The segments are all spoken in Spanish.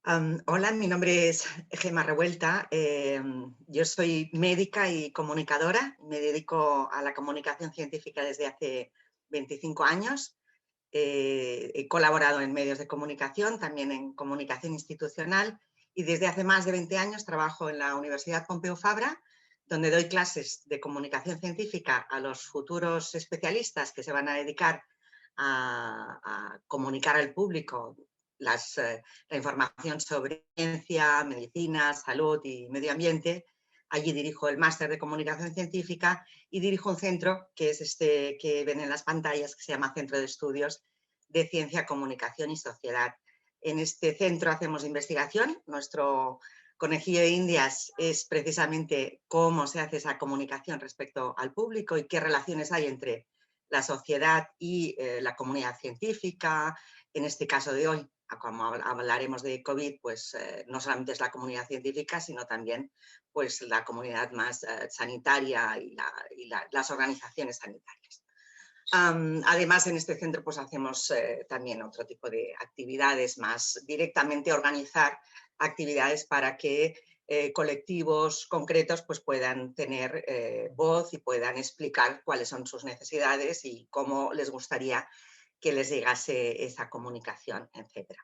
Hola, mi nombre es Gemma Revuelta. Yo soy médica y comunicadora. Me dedico a la comunicación científica desde hace 25 años. He colaborado en medios de comunicación, también en comunicación institucional, y desde hace más de 20 años trabajo en la Universidad Pompeu Fabra, donde doy clases de comunicación científica a los futuros especialistas que se van a dedicar a comunicar al público la información sobre ciencia, medicina, salud y medio ambiente. Allí dirijo el máster de comunicación científica y dirijo un centro que es este que ven en las pantallas, que se llama Centro de Estudios de Ciencia, Comunicación y Sociedad. En este centro hacemos investigación. Nuestro conejillo de Indias es precisamente cómo se hace esa comunicación respecto al público y qué relaciones hay entre la sociedad y la comunidad científica. En este caso de hoy, como hablaremos de COVID, pues no solamente es la comunidad científica, sino también pues, la comunidad más sanitaria y las organizaciones sanitarias. Además, en este centro pues, hacemos también otro tipo de actividades, más directamente organizar actividades para que colectivos concretos pues, puedan tener voz y puedan explicar cuáles son sus necesidades y cómo les gustaría que les llegase esa comunicación, etcétera.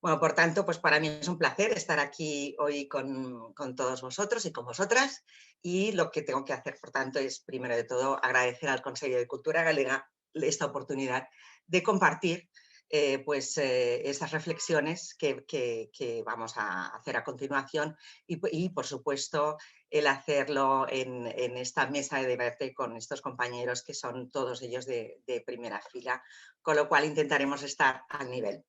Bueno, por tanto, pues para mí es un placer estar aquí hoy con todos vosotros y con vosotras, y lo que tengo que hacer, por tanto, es primero de todo agradecer al Consejo de Cultura Galega esta oportunidad de compartir esas reflexiones que vamos a hacer a continuación y, por supuesto, el hacerlo en esta mesa de debate con estos compañeros que son todos ellos de primera fila, con lo cual intentaremos estar al nivel.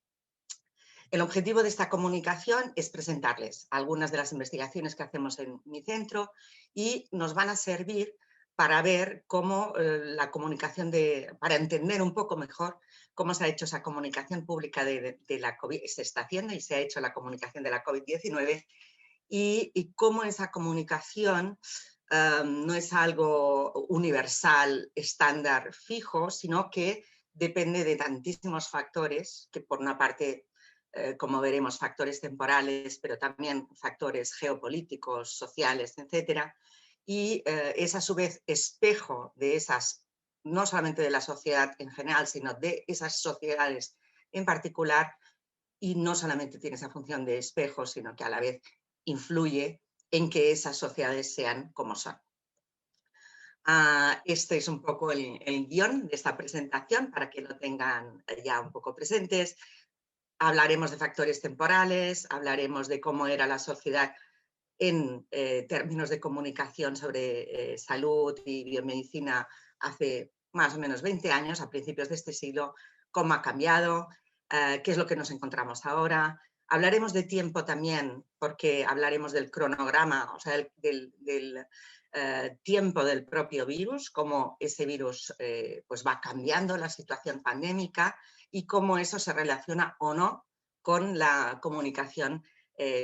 El objetivo de esta comunicación es presentarles algunas de las investigaciones que hacemos en mi centro y nos van a servir para ver cómo la comunicación, para entender un poco mejor cómo se ha hecho esa comunicación pública de la COVID, se está haciendo y se ha hecho la comunicación de la COVID-19 y cómo esa comunicación no es algo universal, estándar, fijo, sino que depende de tantísimos factores que por una parte como veremos, factores temporales, pero también factores geopolíticos, sociales, etcétera, y es a su vez espejo de esas, no solamente de la sociedad en general, sino de esas sociedades en particular, y no solamente tiene esa función de espejo, sino que a la vez influye en que esas sociedades sean como son. Este es un poco el guión de esta presentación para que lo tengan ya un poco presentes. Hablaremos de factores temporales, hablaremos de cómo era la sociedad en términos de comunicación sobre salud y biomedicina hace más o menos 20 años, a principios de este siglo, cómo ha cambiado, qué es lo que nos encontramos ahora. Hablaremos de tiempo también, porque hablaremos del cronograma, o sea, del tiempo del propio virus, cómo ese virus pues va cambiando la situación pandémica y cómo eso se relaciona o no con la comunicación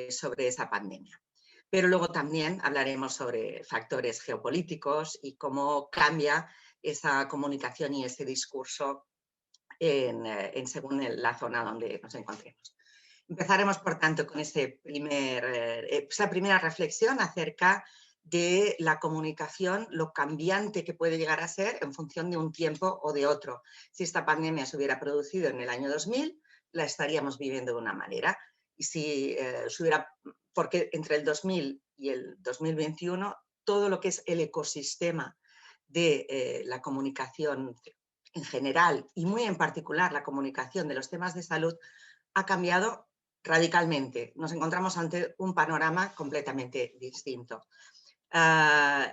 sobre esa pandemia. Pero luego también hablaremos sobre factores geopolíticos y cómo cambia esa comunicación y ese discurso según la zona donde nos encontremos. Empezaremos, por tanto, con esa primera reflexión acerca de la comunicación, lo cambiante que puede llegar a ser en función de un tiempo o de otro. Si esta pandemia se hubiera producido en el año 2000, la estaríamos viviendo de una manera. Y si se hubiera, porque entre el 2000 y el 2021, todo lo que es el ecosistema de la comunicación en general y muy en particular la comunicación de los temas de salud ha cambiado radicalmente. Nos encontramos ante un panorama completamente distinto.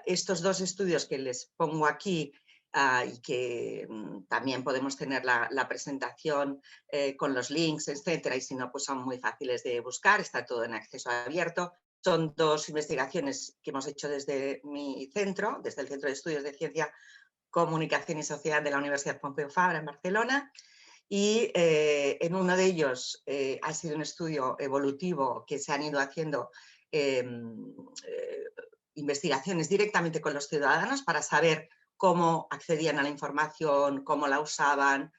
Estos dos estudios que les pongo aquí y que también podemos tener la presentación con los links, etcétera, y si no, pues son muy fáciles de buscar, está todo en acceso abierto. Son dos investigaciones que hemos hecho desde mi centro, desde el Centro de Estudios de Ciencia, Comunicación y Sociedad de la Universidad Pompeu Fabra en Barcelona. Y en uno de ellos ha sido un estudio evolutivo que se han ido haciendo investigaciones directamente con los ciudadanos para saber cómo accedían a la información, cómo la usaban,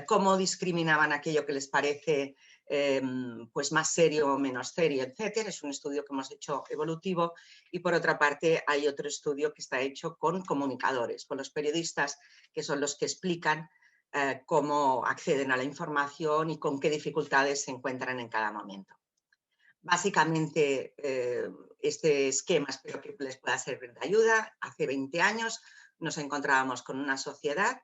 cómo discriminaban aquello que les parece pues más serio o menos serio, etcétera. Es un estudio que hemos hecho evolutivo. Y por otra parte hay otro estudio que está hecho con comunicadores, con los periodistas, que son los que explican cómo acceden a la información y con qué dificultades se encuentran en cada momento. Básicamente, este esquema espero que les pueda servir de ayuda. Hace 20 años nos encontrábamos con una sociedad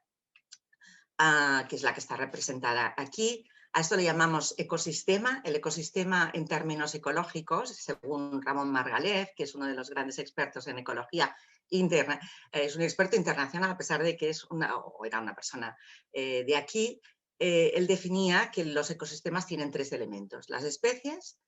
que es la que está representada aquí. A esto le llamamos ecosistema. El ecosistema en términos ecológicos, según Ramón Margalef, que es uno de los grandes expertos en ecología interna, es un experto internacional, a pesar de que es era una persona de aquí. Él definía que los ecosistemas tienen 3 elementos: las especies,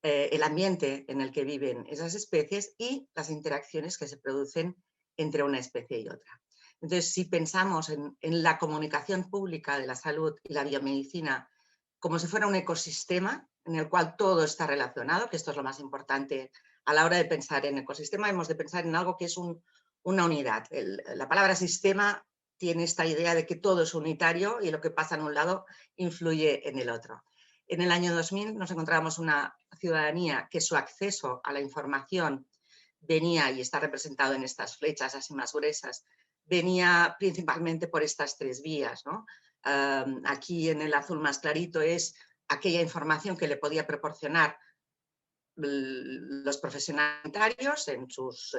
el ambiente en el que viven esas especies y las interacciones que se producen entre una especie y otra. Entonces, si pensamos en la comunicación pública de la salud y la biomedicina como si fuera un ecosistema en el cual todo está relacionado, que esto es lo más importante a la hora de pensar en ecosistema, hemos de pensar en algo que es una unidad. La palabra sistema tiene esta idea de que todo es unitario y lo que pasa en un lado influye en el otro. En el año 2000 nos encontrábamos una ciudadanía que su acceso a la información venía, y está representado en estas flechas así más gruesas, venía principalmente por estas 3 vías, ¿no? Aquí en el azul más clarito es aquella información que le podía proporcionar los profesionales sanitarios en sus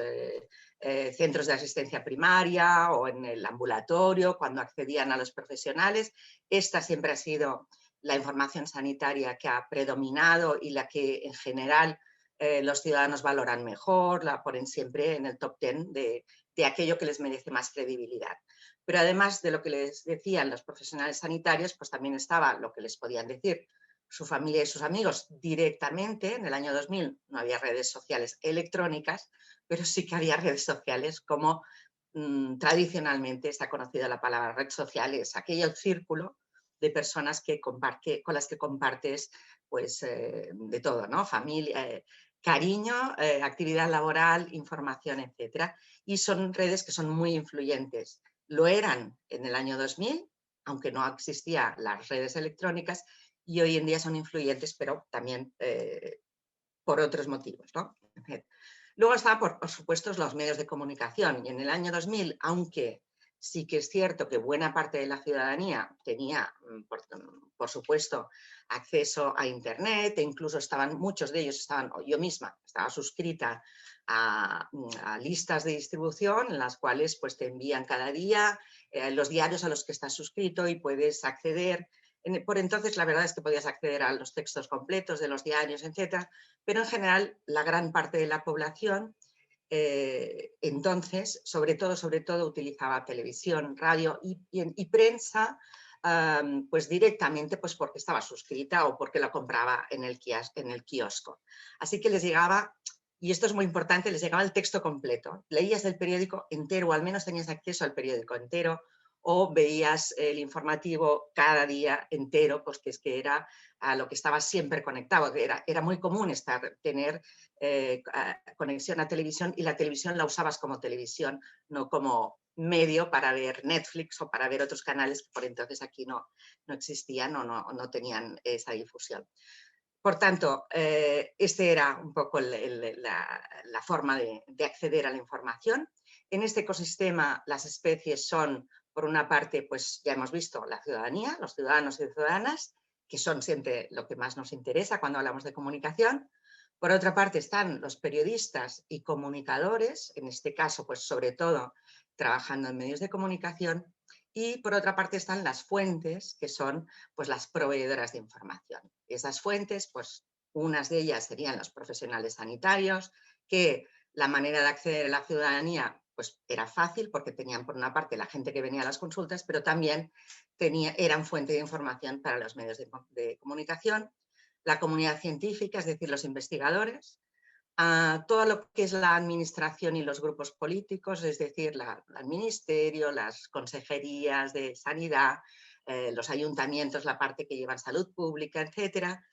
centros de asistencia primaria o en el ambulatorio, cuando accedían a los profesionales. Esta siempre ha sido la información sanitaria que ha predominado y la que en general los ciudadanos valoran mejor, la ponen siempre en el top 10 de aquello que les merece más credibilidad. Pero además de lo que les decían los profesionales sanitarios, pues también estaba lo que les podían decir su familia y sus amigos directamente. En el año 2000 no había redes sociales electrónicas, pero sí que había redes sociales como tradicionalmente está conocida la palabra red social, es aquel círculo de personas con las que compartes pues, de todo, ¿no? Familia, cariño, actividad laboral, información, etcétera. Y son redes que son muy influyentes. Lo eran en el año 2000, aunque no existían las redes electrónicas, y hoy en día son influyentes, pero también por otros motivos, ¿no? Luego está, por supuesto, los medios de comunicación. Y en el año 2000, aunque sí que es cierto que buena parte de la ciudadanía tenía, por supuesto, acceso a Internet, e incluso muchos de ellos yo misma estaba suscrita a listas de distribución en las cuales pues, te envían cada día los diarios a los que estás suscrito y puedes acceder. Por entonces, la verdad es que podías acceder a los textos completos de los diarios, etcétera, pero en general la gran parte de la población entonces, sobre todo, utilizaba televisión, radio y prensa, pues directamente pues porque estaba suscrita o porque la compraba en el kiosco. Así que les llegaba, y esto es muy importante, les llegaba el texto completo. Leías el periódico entero, o al menos tenías acceso al periódico entero, o veías el informativo cada día entero, pues que es que era a lo que estabas siempre conectado. Era muy común tener conexión a televisión, y la televisión la usabas como televisión, no como medio para ver Netflix o para ver otros canales que por entonces aquí no existían o no tenían esa difusión. Por tanto, esta era un poco la forma de acceder a la información. En este ecosistema las especies son, por una parte, pues ya hemos visto la ciudadanía, los ciudadanos y ciudadanas, que son siempre lo que más nos interesa cuando hablamos de comunicación. Por otra parte están los periodistas y comunicadores, en este caso, pues sobre todo trabajando en medios de comunicación. Y por otra parte están las fuentes, que son pues las proveedoras de información. Esas fuentes, pues unas de ellas serían los profesionales sanitarios, que la manera de acceder a la ciudadanía pues era fácil porque tenían por una parte la gente que venía a las consultas, pero también eran fuente de información para los medios de comunicación. La comunidad científica, es decir, los investigadores, todo lo que es la administración y los grupos políticos, es decir, el ministerio, las consejerías de sanidad, los ayuntamientos, la parte que llevan salud pública, etcétera.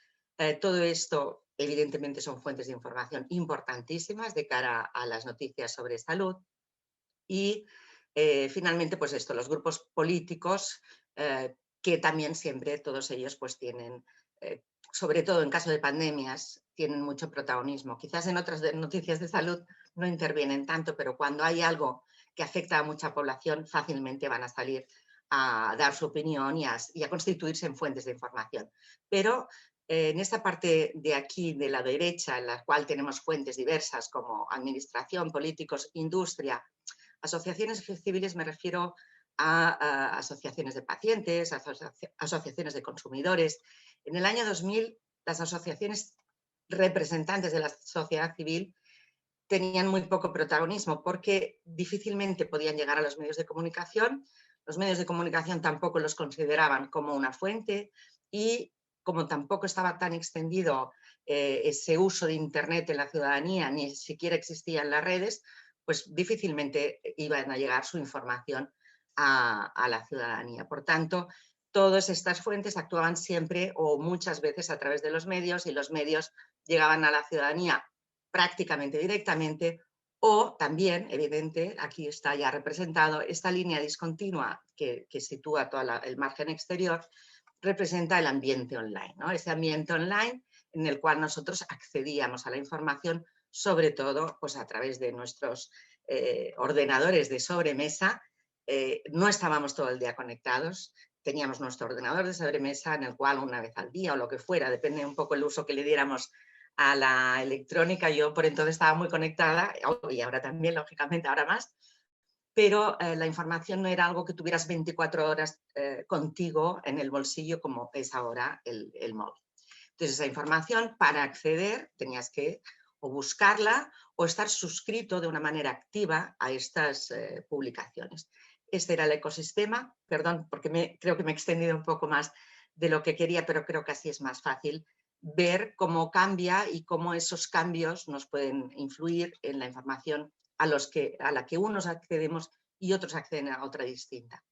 Todo esto, evidentemente, son fuentes de información importantísimas de cara a las noticias sobre salud. Y finalmente, pues esto, los grupos políticos que también siempre todos ellos pues tienen, sobre todo en caso de pandemias, tienen mucho protagonismo. Quizás en otras noticias de salud no intervienen tanto, pero cuando hay algo que afecta a mucha población, fácilmente van a salir a dar su opinión y a constituirse en fuentes de información. Pero en esta parte de aquí, de la derecha, en la cual tenemos fuentes diversas como administración, políticos, industria, asociaciones civiles, me refiero a asociaciones de pacientes, asociaciones de consumidores. En el año 2000, las asociaciones representantes de la sociedad civil tenían muy poco protagonismo porque difícilmente podían llegar a los medios de comunicación. Los medios de comunicación tampoco los consideraban como una fuente y como tampoco estaba tan extendido ese uso de Internet en la ciudadanía, ni siquiera existían las redes, pues difícilmente iban a llegar su información a la ciudadanía. Por tanto, todas estas fuentes actuaban siempre o muchas veces a través de los medios y los medios llegaban a la ciudadanía prácticamente directamente o también, evidente, aquí está ya representado, esta línea discontinua que sitúa todo el margen exterior, representa el ambiente online, ¿no? Ese ambiente online en el cual nosotros accedíamos a la información, sobre todo pues, a través de nuestros ordenadores de sobremesa. No estábamos todo el día conectados, teníamos nuestro ordenador de sobremesa en el cual una vez al día o lo que fuera, depende un poco el uso que le diéramos a la electrónica. Yo por entonces estaba muy conectada y ahora también, lógicamente, ahora más, pero la información no era algo que tuvieras 24 horas contigo en el bolsillo como es ahora el móvil. Entonces esa información, para acceder, tenías que o buscarla o estar suscrito de una manera activa a estas publicaciones. Este era el ecosistema, perdón, porque creo que me he extendido un poco más de lo que quería, pero creo que así es más fácil ver cómo cambia y cómo esos cambios nos pueden influir en la información a la que unos accedemos y otros acceden a otra distinta.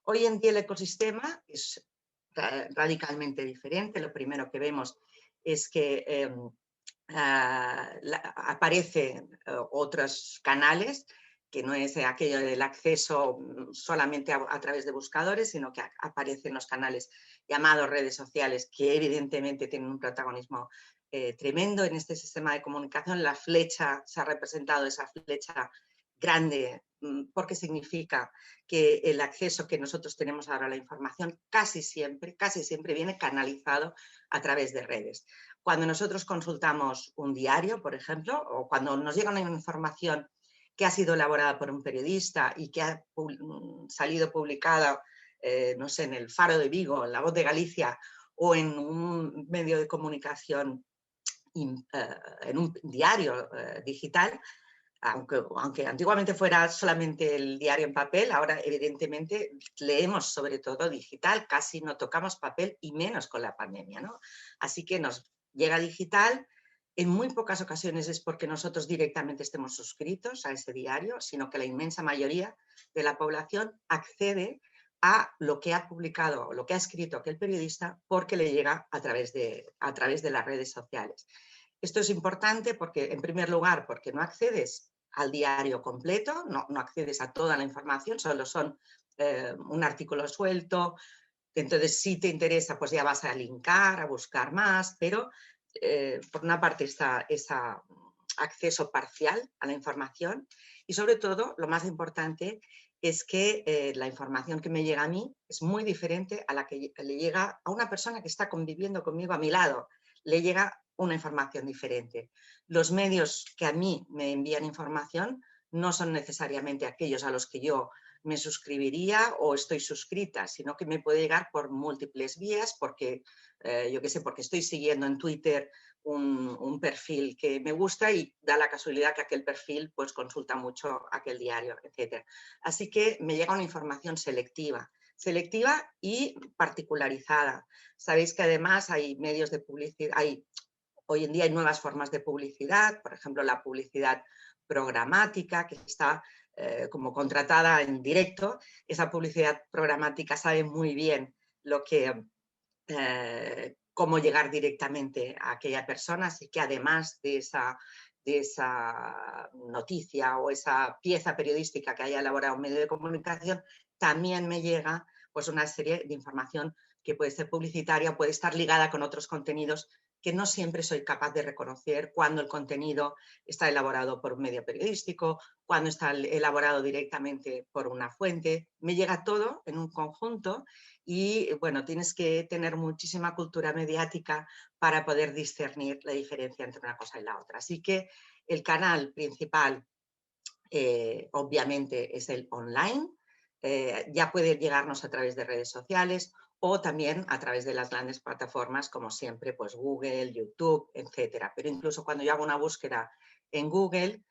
Hoy en día el ecosistema es radicalmente diferente. Lo primero que vemos es que aparecen otros canales, que no es aquello del acceso solamente a través de buscadores, sino que aparecen los canales llamados redes sociales, que evidentemente tienen un protagonismo tremendo en este sistema de comunicación. La flecha, se ha representado esa flecha grande, porque significa que el acceso que nosotros tenemos ahora a la información casi siempre viene canalizado a través de redes. Cuando nosotros consultamos un diario, por ejemplo, o cuando nos llega una información que ha sido elaborada por un periodista y que ha salido publicada, no sé, en el Faro de Vigo, en La Voz de Galicia o en un medio de comunicación, en un diario digital, aunque antiguamente fuera solamente el diario en papel, ahora evidentemente leemos sobre todo digital, casi no tocamos papel y menos con la pandemia, ¿no? Así que nos llega digital. En muy pocas ocasiones es porque nosotros directamente estemos suscritos a ese diario, sino que la inmensa mayoría de la población accede a lo que ha publicado, lo que ha escrito aquel periodista, porque le llega a través de las redes sociales. Esto es importante porque, en primer lugar, porque no accedes al diario completo, no accedes a toda la información, solo son un artículo suelto. Entonces, si te interesa, pues ya vas a linkar, a buscar más, pero por una parte está ese acceso parcial a la información y, sobre todo, lo más importante es que la información que me llega a mí es muy diferente a la que le llega a una persona que está conviviendo conmigo a mi lado. Le llega una información diferente. Los medios que a mí me envían información no son necesariamente aquellos a los que yo me suscribiría o estoy suscrita, sino que me puede llegar por múltiples vías, porque yo qué sé, porque estoy siguiendo en Twitter un perfil que me gusta y da la casualidad que aquel perfil pues consulta mucho aquel diario, etc. Así que me llega una información selectiva y particularizada. Sabéis que además hay medios de publicidad, hoy en día hay nuevas formas de publicidad, por ejemplo la publicidad programática, que está como contratada en directo. Esa publicidad programática sabe muy bien cómo llegar directamente a aquella persona, así que además de esa noticia o esa pieza periodística que haya elaborado un medio de comunicación, también me llega pues una serie de información que puede ser publicitaria, puede estar ligada con otros contenidos que no siempre soy capaz de reconocer cuando el contenido está elaborado por un medio periodístico, cuando está elaborado directamente por una fuente. Me llega todo en un conjunto y, bueno, tienes que tener muchísima cultura mediática para poder discernir la diferencia entre una cosa y la otra. Así que el canal principal, obviamente, es el online. Ya puede llegarnos a través de redes sociales o también a través de las grandes plataformas, como siempre, pues Google, YouTube, etcétera. Pero incluso cuando yo hago una búsqueda en Google,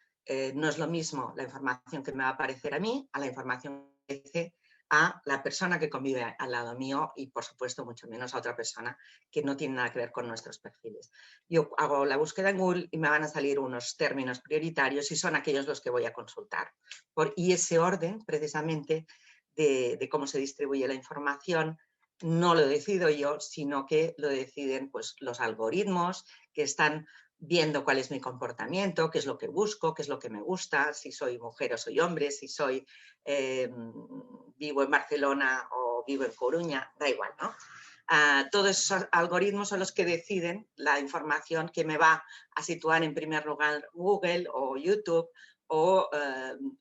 no es lo mismo la información que me va a aparecer a mí a la información que aparece a la persona que convive al lado mío y, por supuesto, mucho menos a otra persona que no tiene nada que ver con nuestros perfiles. Yo hago la búsqueda en Google y me van a salir unos términos prioritarios y son aquellos los que voy a consultar. Y ese orden, precisamente, de cómo se distribuye la información, no lo decido yo, sino que lo deciden, pues, los algoritmos que están viendo cuál es mi comportamiento, qué es lo que busco, qué es lo que me gusta, si soy mujer o soy hombre, si soy vivo en Barcelona o vivo en Coruña, da igual, ¿no? Todos esos algoritmos son los que deciden la información que me va a situar en primer lugar Google o YouTube o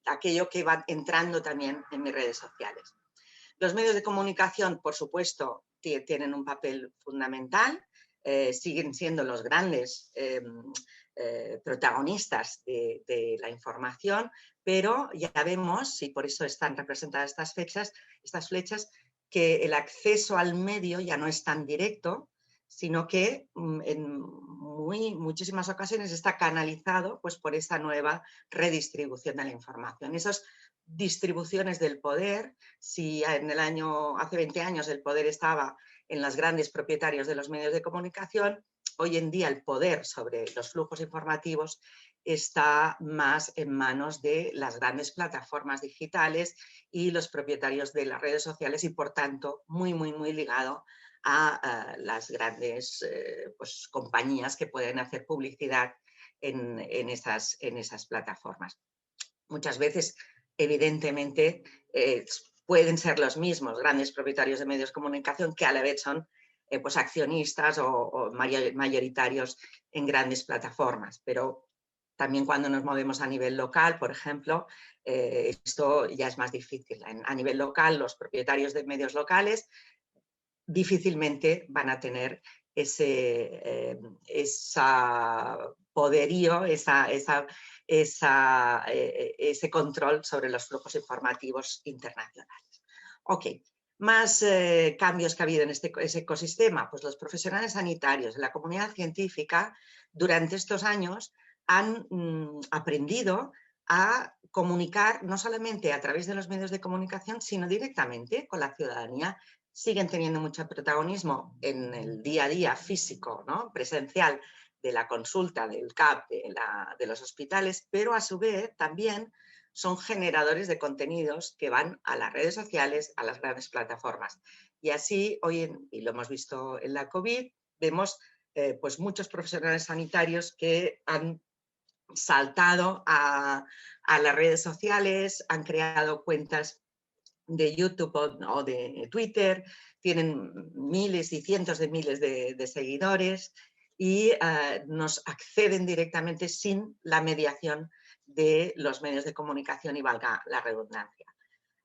aquello que va entrando también en mis redes sociales. Los medios de comunicación, por supuesto, tienen un papel fundamental, siguen siendo los grandes protagonistas de la información, pero ya vemos, y por eso están representadas estas flechas, que el acceso al medio ya no es tan directo, sino que en muchísimas ocasiones está canalizado, pues, por esta nueva redistribución de la información. Esas distribuciones del poder, si hace 20 años el poder estaba en los grandes propietarios de los medios de comunicación, hoy en día el poder sobre los flujos informativos está más en manos de las grandes plataformas digitales y los propietarios de las redes sociales y, por tanto, muy, muy, muy ligado a las grandes pues, compañías que pueden hacer publicidad en esas plataformas. Muchas veces, evidentemente, pueden ser los mismos grandes propietarios de medios de comunicación que a la vez son pues accionistas o mayoritarios en grandes plataformas, pero también cuando nos movemos a nivel local, por ejemplo, esto ya es más difícil. A nivel local, los propietarios de medios locales difícilmente van a tener ese poderío, ese control sobre los flujos informativos internacionales. Ok, más cambios que ha habido en ese ecosistema. Pues los profesionales sanitarios, la comunidad científica, durante estos años han aprendido a comunicar no solamente a través de los medios de comunicación, sino directamente con la ciudadanía. Siguen teniendo mucho protagonismo en el día a día físico, ¿no? Presencial, de la consulta, del CAP, de los hospitales, pero a su vez también son generadores de contenidos que van a las redes sociales, a las grandes plataformas. Y así, y lo hemos visto en la COVID, vemos pues muchos profesionales sanitarios que han saltado a las redes sociales, han creado cuentas de YouTube o de Twitter, tienen miles y cientos de miles de seguidores y nos acceden directamente sin la mediación de los medios de comunicación y valga la redundancia.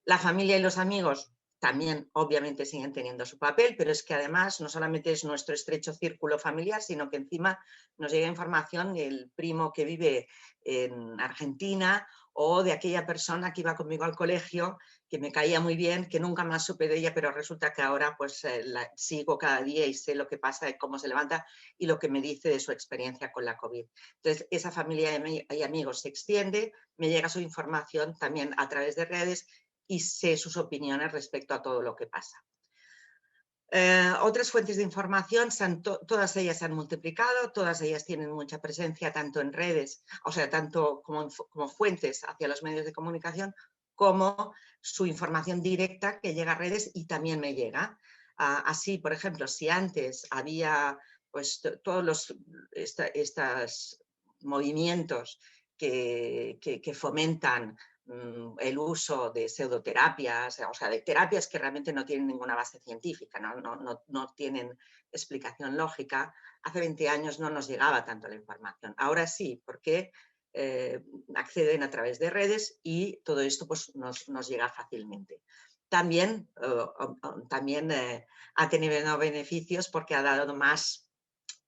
La familia y los amigos también obviamente siguen teniendo su papel, pero es que además no solamente es nuestro estrecho círculo familiar, sino que encima nos llega información del primo que vive en Argentina o de aquella persona que iba conmigo al colegio, que me caía muy bien, que nunca más supe de ella, pero resulta que ahora pues la sigo cada día y sé lo que pasa, cómo se levanta y lo que me dice de su experiencia con la COVID. Entonces, esa familia y amigos se extiende, me llega su información también a través de redes y sé sus opiniones respecto a todo lo que pasa. Otras fuentes de información, todas ellas se han multiplicado, todas ellas tienen mucha presencia tanto en redes, o sea, tanto como fuentes hacia los medios de comunicación, como su información directa que llega a redes y también me llega. Así, por ejemplo, si antes había pues, todos estos movimientos que fomentan el uso de pseudoterapias, o sea, de terapias que realmente no tienen ninguna base científica, no tienen explicación lógica. Hace 20 años no nos llegaba tanto la información. Ahora sí, porque acceden a través de redes y todo esto pues, nos llega fácilmente. También ha tenido beneficios porque ha dado más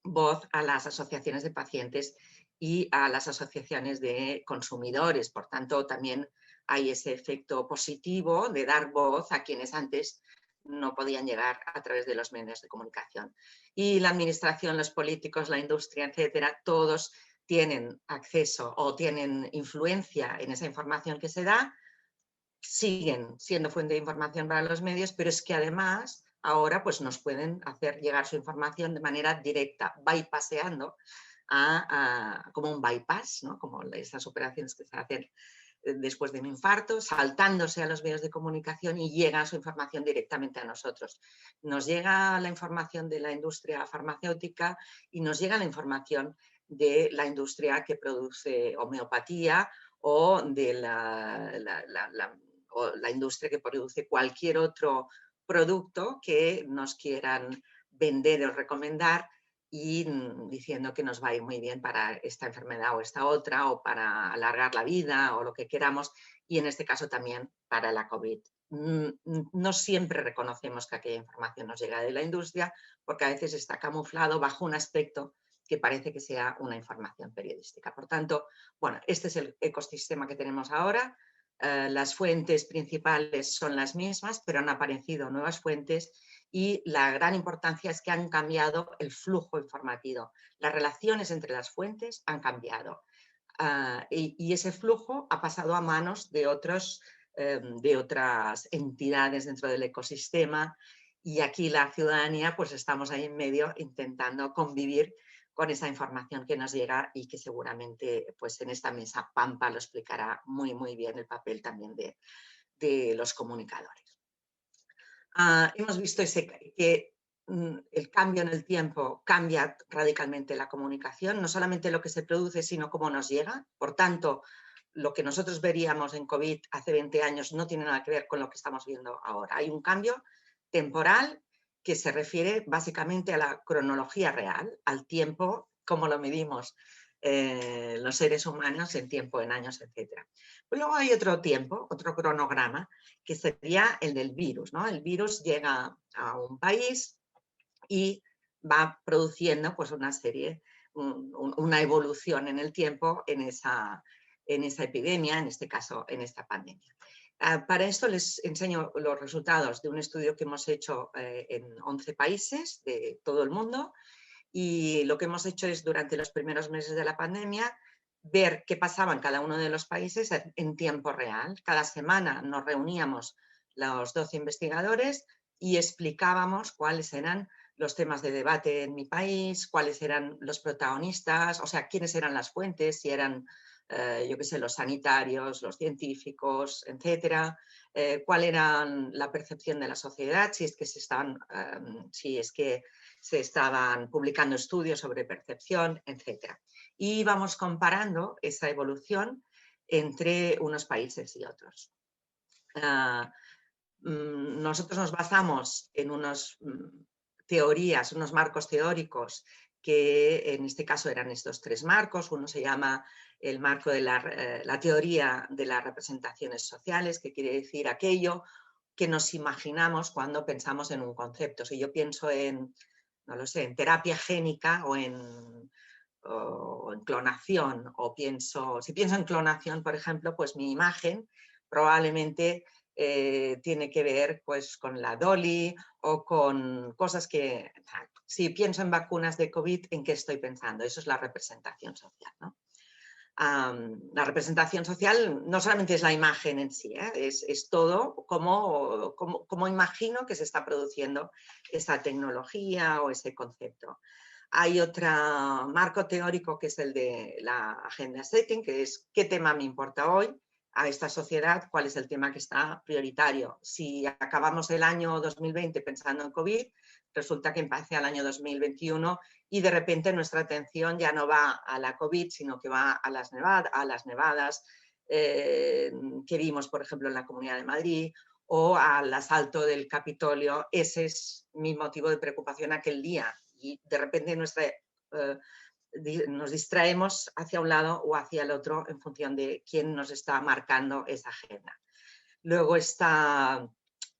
voz a las asociaciones de pacientes y a las asociaciones de consumidores. Por tanto, también hay ese efecto positivo de dar voz a quienes antes no podían llegar a través de los medios de comunicación. Y la administración, los políticos, la industria, etcétera, todos tienen acceso o tienen influencia en esa información que se da, siguen siendo fuente de información para los medios, pero es que además ahora pues, nos pueden hacer llegar su información de manera directa, bypaseando como un bypass, ¿no? Como estas operaciones que se hacen después de un infarto, saltándose a los medios de comunicación y llega su información directamente a nosotros. Nos llega la información de la industria farmacéutica y nos llega la información de la industria que produce homeopatía o de la industria que produce cualquier otro producto que nos quieran vender o recomendar y diciendo que nos va a ir muy bien para esta enfermedad o esta otra, o para alargar la vida o lo que queramos, y en este caso también para la COVID. No siempre reconocemos que aquella información nos llega de la industria porque a veces está camuflado bajo un aspecto que parece que sea una información periodística. Por tanto, bueno, este es el ecosistema que tenemos ahora. Las fuentes principales son las mismas, pero han aparecido nuevas fuentes y la gran importancia es que han cambiado el flujo informativo. Las relaciones entre las fuentes han cambiado y ese flujo ha pasado a manos de otras entidades dentro del ecosistema y aquí la ciudadanía pues estamos ahí en medio intentando convivir con esa información que nos llega y que seguramente pues en esta mesa Pampa lo explicará muy, muy bien el papel también de los comunicadores. Hemos visto que el cambio en el tiempo cambia radicalmente la comunicación, no solamente lo que se produce, sino cómo nos llega. Por tanto, lo que nosotros veríamos en COVID hace 20 años no tiene nada que ver con lo que estamos viendo ahora. Hay un cambio temporal que se refiere básicamente a la cronología real, al tiempo, cómo lo medimos los seres humanos en tiempo, en años, etc. Pues luego hay otro tiempo, otro cronograma, que sería el del virus, ¿no? El virus llega a un país y va produciendo pues, una serie, una evolución en el tiempo en esa epidemia, en este caso, en esta pandemia. Para esto les enseño los resultados de un estudio que hemos hecho en 11 países de todo el mundo y lo que hemos hecho es durante los primeros meses de la pandemia ver qué pasaba en cada uno de los países en tiempo real. Cada semana nos reuníamos los 12 investigadores y explicábamos cuáles eran los temas de debate en mi país, cuáles eran los protagonistas, o sea, quiénes eran las fuentes, si eran, yo qué sé, los sanitarios, los científicos, etcétera, cuál era la percepción de la sociedad, si es que se estaban publicando estudios sobre percepción, etcétera. Y íbamos comparando esa evolución entre unos países y otros. Nosotros nos basamos en unas teorías, unos marcos teóricos que en este caso eran estos tres marcos. Uno se llama el marco de la teoría de las representaciones sociales, que quiere decir aquello que nos imaginamos cuando pensamos en un concepto. Si yo pienso en, no lo sé, en terapia génica o en clonación, si pienso en clonación, por ejemplo, pues mi imagen probablemente tiene que ver pues, con la Dolly o con cosas que, si pienso en vacunas de COVID, ¿en qué estoy pensando? Eso es la representación social, ¿no? La representación social no solamente es la imagen en sí, es todo cómo imagino que se está produciendo esa tecnología o ese concepto. Hay otro marco teórico que es el de la agenda setting, que es qué tema me importa hoy a esta sociedad, cuál es el tema que está prioritario. Si acabamos el año 2020 pensando en COVID, resulta que empieza el año 2021 y de repente nuestra atención ya no va a la COVID, sino que va a las nevadas, que vimos, por ejemplo, en la Comunidad de Madrid, o al asalto del Capitolio. Ese es mi motivo de preocupación aquel día. Y de repente nos distraemos hacia un lado o hacia el otro en función de quién nos está marcando esa agenda. Luego está,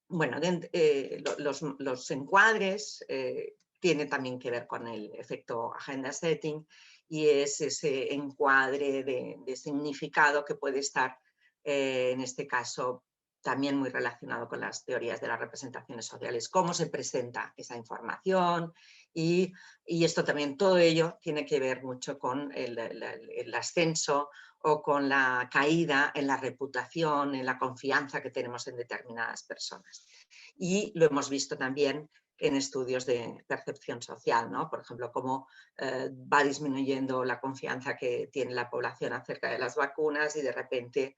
bueno, los encuadres tienen también que ver con el efecto agenda setting, y es ese encuadre de significado que puede estar, en este caso, también muy relacionado con las teorías de las representaciones sociales, cómo se presenta esa información, y esto también, todo ello tiene que ver mucho con el ascenso o con la caída en la reputación, en la confianza que tenemos en determinadas personas. Y lo hemos visto también en estudios de percepción social, ¿no? Por ejemplo, cómo va disminuyendo la confianza que tiene la población acerca de las vacunas y de repente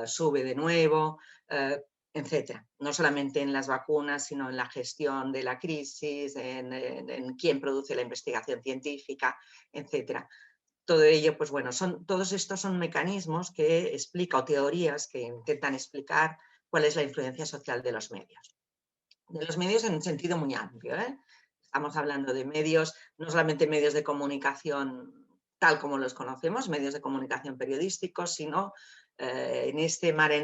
sube de nuevo, etcétera. No solamente en las vacunas, sino en la gestión de la crisis, en quién produce la investigación científica, etcétera. Todo ello, pues bueno, todos estos son mecanismos que explican, o teorías que intentan explicar cuál es la influencia social de los medios. De los medios en un sentido muy amplio, ¿eh? Estamos hablando de medios, no solamente medios de comunicación tal como los conocemos, medios de comunicación periodísticos, sino en este mare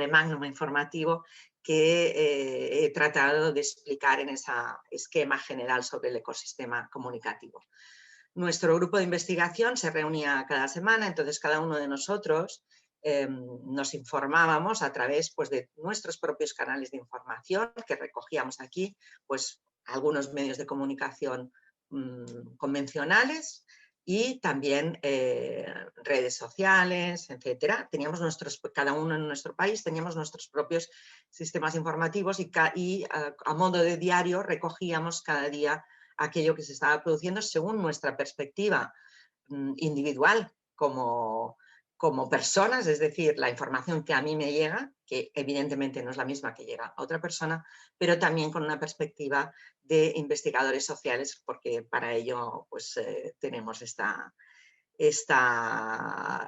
magnum informativo que he tratado de explicar en ese esquema general sobre el ecosistema comunicativo. Nuestro grupo de investigación se reunía cada semana, entonces cada uno de nosotros nos informábamos a través, pues, de nuestros propios canales de información que recogíamos aquí, pues algunos medios de comunicación convencionales y también redes sociales, etcétera. Teníamos cada uno en nuestro país teníamos nuestros propios sistemas informativos y a modo de diario recogíamos cada día aquello que se estaba produciendo según nuestra perspectiva individual como personas, es decir, la información que a mí me llega, que evidentemente no es la misma que llega a otra persona, pero también con una perspectiva de investigadores sociales, porque para ello pues, tenemos esta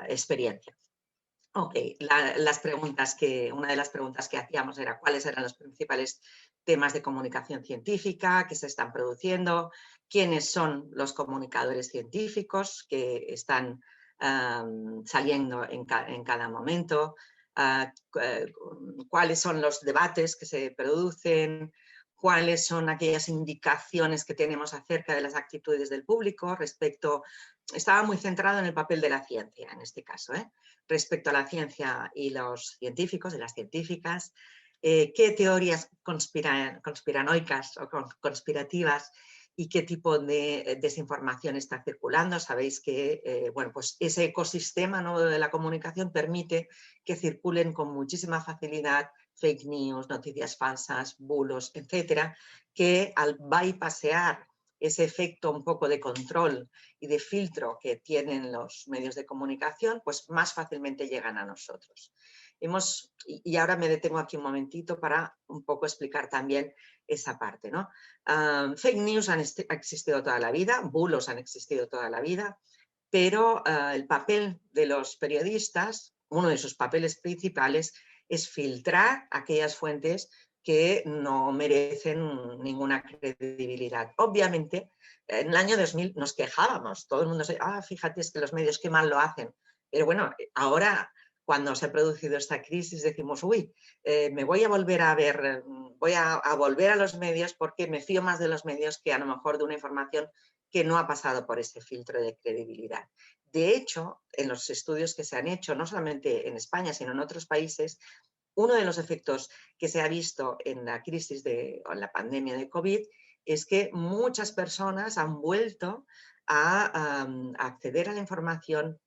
experiencia. Ok, una de las preguntas que hacíamos era cuáles eran los principales temas de comunicación científica que se están produciendo, quiénes son los comunicadores científicos que están saliendo en cada momento, cuáles son los debates que se producen, cuáles son aquellas indicaciones que tenemos acerca de las actitudes del público respecto. Estaba muy centrado en el papel de la ciencia en este caso, respecto a la ciencia y los científicos y las científicas, qué teorías conspiranoicas o conspirativas y qué tipo de desinformación está circulando. Sabéis que bueno, pues ese ecosistema, ¿no?, de la comunicación permite que circulen con muchísima facilidad fake news, noticias falsas, bulos, etcétera, que al bypassear ese efecto un poco de control y de filtro que tienen los medios de comunicación, pues más fácilmente llegan a nosotros. Y ahora me detengo aquí un momentito para un poco explicar también esa parte, ¿no? Fake news ha existido toda la vida, bulos han existido toda la vida, pero el papel de los periodistas, uno de sus papeles principales, es filtrar aquellas fuentes que no merecen ninguna credibilidad. Obviamente, en el año 2000 nos quejábamos, todo el mundo decía, fíjate, es que los medios qué mal lo hacen. Pero bueno, ahora cuando se ha producido esta crisis decimos, uy, me voy a volver a ver, voy a volver a los medios porque me fío más de los medios que a lo mejor de una información que no ha pasado por ese filtro de credibilidad. De hecho, en los estudios que se han hecho, no solamente en España, sino en otros países, uno de los efectos que se ha visto en la crisis o en la pandemia de COVID es que muchas personas han vuelto a acceder a la información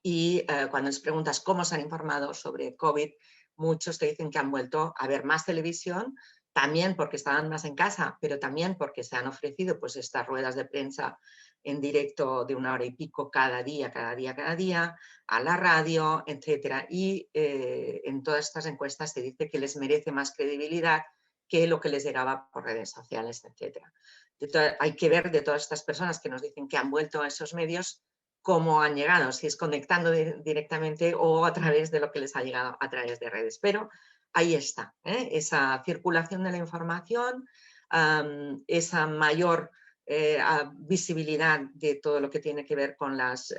y cuando les preguntas cómo se han informado sobre COVID, muchos te dicen que han vuelto a ver más televisión, también porque estaban más en casa, pero también porque se han ofrecido pues, estas ruedas de prensa en directo de 1 hora y pico cada día, a la radio, etc. Y en todas estas encuestas te dice que les merece más credibilidad que lo que les llegaba por redes sociales, etc. Hay que ver de todas estas personas que nos dicen que han vuelto a esos medios, cómo han llegado, si es conectando directamente o a través de lo que les ha llegado a través de redes. Pero ahí está, esa circulación de la información, esa mayor visibilidad de todo lo que tiene que ver con las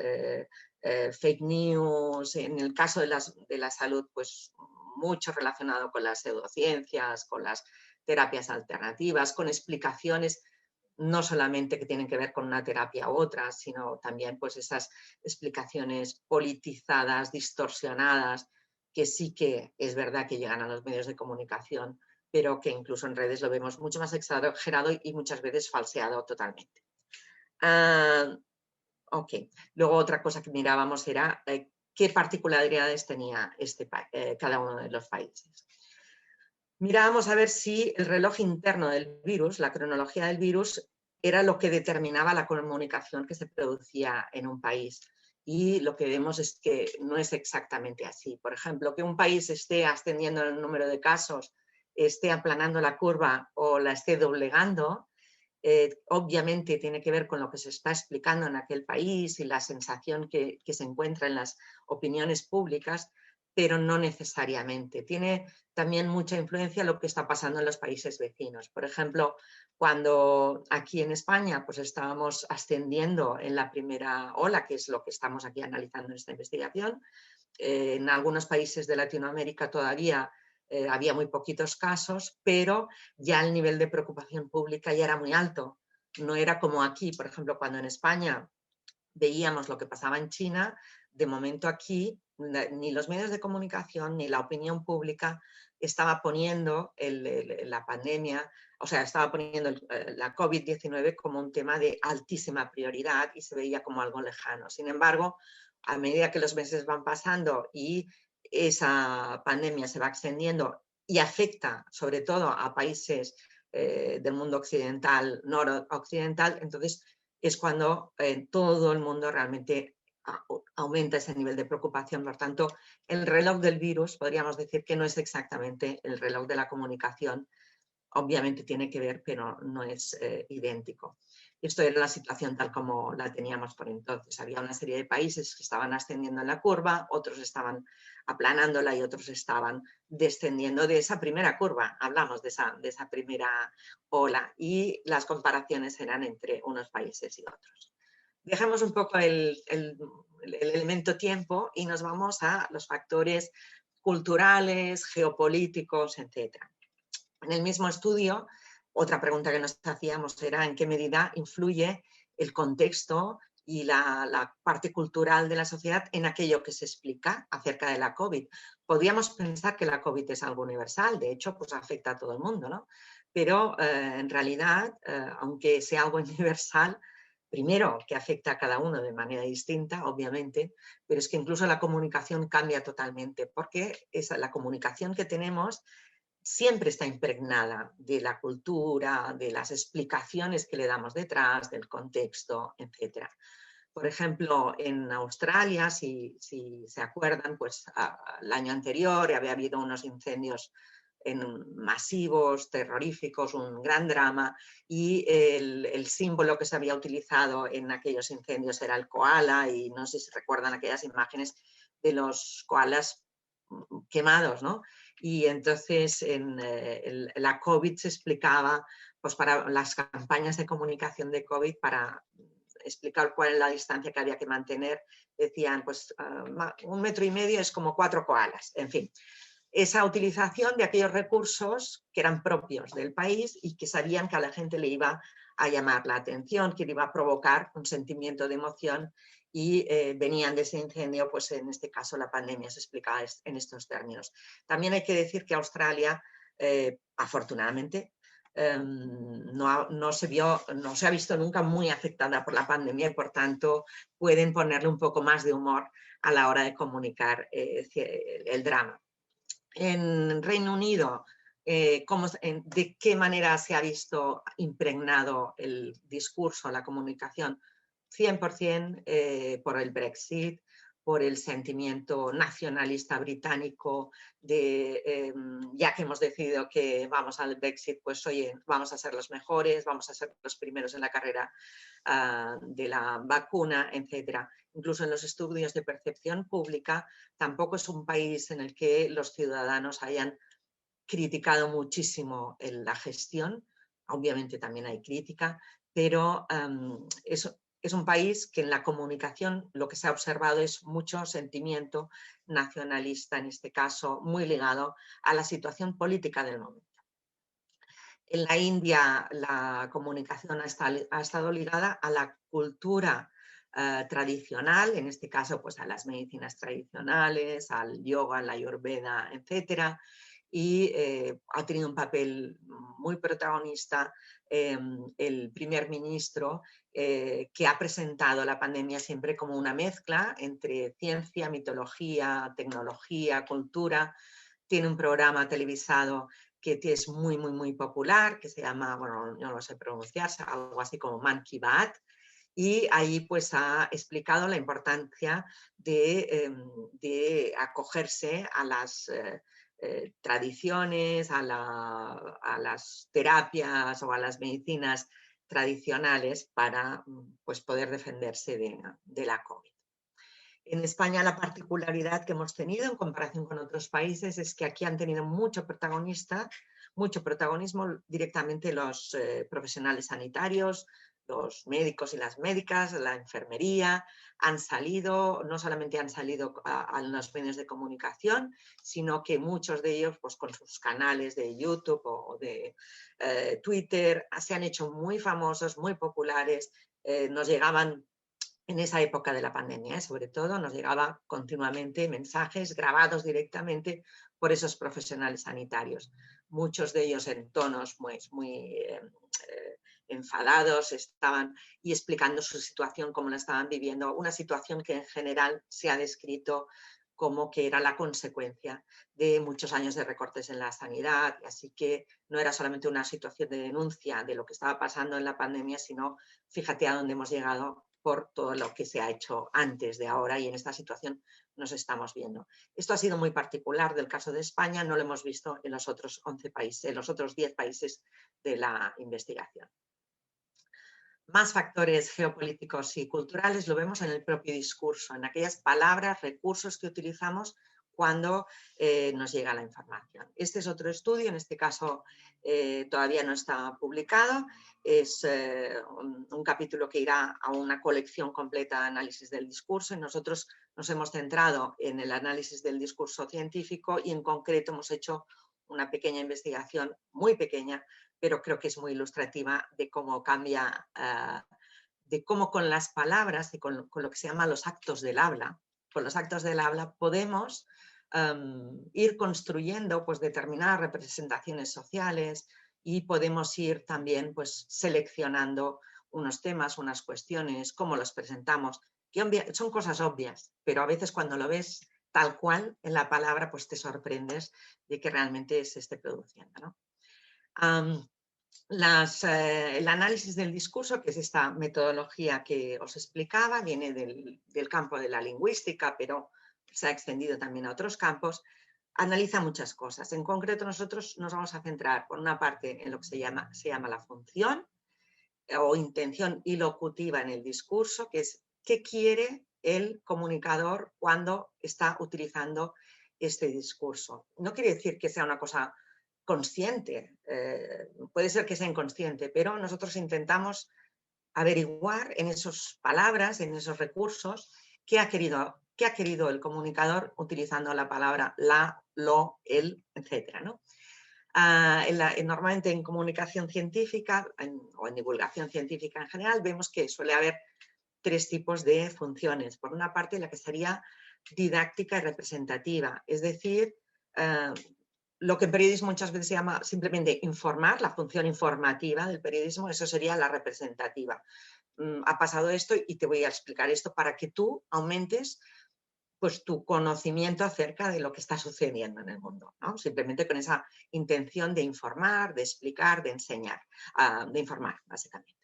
fake news, en el caso de la salud, pues mucho relacionado con las pseudociencias, con las terapias alternativas, con explicaciones no solamente que tienen que ver con una terapia u otra, sino también pues esas explicaciones politizadas, distorsionadas, que sí que es verdad que llegan a los medios de comunicación, pero que incluso en redes lo vemos mucho más exagerado y muchas veces falseado totalmente. Ok, luego otra cosa que mirábamos era qué particularidades tenía cada uno de los países. Mirábamos a ver si el reloj interno del virus, la cronología del virus, era lo que determinaba la comunicación que se producía en un país. Y lo que vemos es que no es exactamente así. Por ejemplo, que un país esté ascendiendo en el número de casos, esté aplanando la curva o la esté doblegando, obviamente tiene que ver con lo que se está explicando en aquel país y la sensación que se encuentra en las opiniones públicas, pero no necesariamente. Tiene también mucha influencia lo que está pasando en los países vecinos. Por ejemplo, cuando aquí en España pues estábamos ascendiendo en la primera ola, que es lo que estamos aquí analizando en esta investigación, en algunos países de Latinoamérica todavía había muy poquitos casos, pero ya el nivel de preocupación pública ya era muy alto. No era como aquí, por ejemplo, cuando en España veíamos lo que pasaba en China, de momento aquí ni los medios de comunicación ni la opinión pública estaba poniendo la pandemia, o sea, estaba poniendo la COVID-19 como un tema de altísima prioridad y se veía como algo lejano. Sin embargo, a medida que los meses van pasando y esa pandemia se va extendiendo y afecta sobre todo a países del mundo occidental, noroccidental, entonces es cuando todo el mundo realmente aumenta ese nivel de preocupación. Por tanto, el reloj del virus podríamos decir que no es exactamente el reloj de la comunicación. Obviamente tiene que ver, pero no es idéntico. Esto era la situación tal como la teníamos por entonces. Había una serie de países que estaban ascendiendo en la curva, otros estaban aplanándola y otros estaban descendiendo de esa primera curva. Hablamos de esa primera ola y las comparaciones eran entre unos países y otros. Dejemos un poco el elemento tiempo y nos vamos a los factores culturales, geopolíticos, etc. En el mismo estudio, otra pregunta que nos hacíamos era en qué medida influye el contexto y la parte cultural de la sociedad en aquello que se explica acerca de la COVID. Podríamos pensar que la COVID es algo universal, de hecho, pues afecta a todo el mundo, ¿no? Pero en realidad, aunque sea algo universal, primero que afecta a cada uno de manera distinta, obviamente, pero es que incluso la comunicación cambia totalmente, porque la comunicación que tenemos siempre está impregnada de la cultura, de las explicaciones que le damos detrás, del contexto, etc. Por ejemplo, en Australia, si se acuerdan, pues el año anterior había habido unos incendios masivos, terroríficos, un gran drama, y el símbolo que se había utilizado en aquellos incendios era el koala, y no sé si recuerdan aquellas imágenes de los koalas quemados, ¿no? Y entonces en la COVID se explicaba, pues para las campañas de comunicación de COVID, para explicar cuál es la distancia que había que mantener, decían, pues 1,5 metros es como 4 koalas, en fin. Esa utilización de aquellos recursos que eran propios del país y que sabían que a la gente le iba a llamar la atención, que le iba a provocar un sentimiento de emoción y venían de ese incendio, pues en este caso la pandemia se explicaba en estos términos. También hay que decir que Australia, afortunadamente, no se ha visto nunca muy afectada por la pandemia y por tanto pueden ponerle un poco más de humor a la hora de comunicar el drama. En Reino Unido, de qué manera se ha visto impregnado el discurso, la comunicación, 100% por el Brexit, por el sentimiento nacionalista británico de ya que hemos decidido que vamos al Brexit, pues oye, vamos a ser los mejores, vamos a ser los primeros en la carrera de la vacuna, etcétera. Incluso en los estudios de percepción pública, tampoco es un país en el que los ciudadanos hayan criticado muchísimo la gestión. Obviamente también hay crítica, pero es un país que en la comunicación lo que se ha observado es mucho sentimiento nacionalista, en este caso muy ligado a la situación política del momento. En la India la comunicación ha estado ligada a la cultura tradicional, en este caso pues a las medicinas tradicionales, al yoga, la ayurveda, etcétera, y ha tenido un papel muy protagonista el primer ministro que ha presentado la pandemia siempre como una mezcla entre ciencia, mitología, tecnología, cultura. Tiene un programa televisado que es muy, muy, muy popular, que se llama, bueno, no lo sé pronunciar, algo así como Man Ki Baat, y ahí pues ha explicado la importancia de acogerse a las tradiciones, a las terapias o a las medicinas tradicionales para pues, poder defenderse de la COVID. En España la particularidad que hemos tenido en comparación con otros países es que aquí han tenido mucho protagonismo directamente los profesionales sanitarios, los médicos y las médicas, la enfermería, han salido, no solamente han salido a los medios de comunicación, sino que muchos de ellos pues, con sus canales de YouTube o de Twitter se han hecho muy famosos, muy populares, nos llegaban en esa época de la pandemia, sobre todo, nos llegaba continuamente mensajes grabados directamente por esos profesionales sanitarios. Muchos de ellos en tonos muy enfadados estaban y explicando su situación, cómo la estaban viviendo, una situación que en general se ha descrito como que era la consecuencia de muchos años de recortes en la sanidad, así que no era solamente una situación de denuncia de lo que estaba pasando en la pandemia, sino fíjate a dónde hemos llegado por todo lo que se ha hecho antes de ahora y en esta situación nos estamos viendo. Esto ha sido muy particular del caso de España, no lo hemos visto en los otros 11 países, en los otros 10 países de la investigación. Más factores geopolíticos y culturales lo vemos en el propio discurso, en aquellas palabras, recursos que utilizamos cuando nos llega la información. Este es otro estudio, en este caso todavía no está publicado, es un capítulo que irá a una colección completa de análisis del discurso y nosotros nos hemos centrado en el análisis del discurso científico y en concreto hemos hecho una pequeña investigación, muy pequeña, pero creo que es muy ilustrativa de cómo cambia, de cómo con las palabras y con lo que se llama los actos del habla, con los actos del habla podemos ir construyendo pues, determinadas representaciones sociales y podemos ir también pues, seleccionando unos temas, unas cuestiones, cómo los presentamos, que son cosas obvias, pero a veces cuando lo ves tal cual en la palabra, pues te sorprendes de que realmente se esté produciendo, ¿no? El análisis del discurso, que es esta metodología que os explicaba, viene del campo de la lingüística, pero se ha extendido también a otros campos, analiza muchas cosas. En concreto, nosotros nos vamos a centrar, por una parte, en lo que se llama la función o intención ilocutiva en el discurso, que es qué quiere el comunicador cuando está utilizando este discurso. No quiere decir que sea una cosa consciente, puede ser que sea inconsciente, pero nosotros intentamos averiguar en esas palabras, en esos recursos, qué ha querido el comunicador utilizando la palabra la, lo, el, etc., ¿no? Normalmente en comunicación científica o en divulgación científica en general vemos que suele haber tres tipos de funciones. Por una parte, la que sería didáctica y representativa, es decir, lo que en periodismo muchas veces se llama simplemente informar, la función informativa del periodismo, eso sería la representativa. Ha pasado esto y te voy a explicar esto para que tú aumentes pues, tu conocimiento acerca de lo que está sucediendo en el mundo, ¿no? Simplemente con esa intención de informar, de explicar, de enseñar, de informar, básicamente.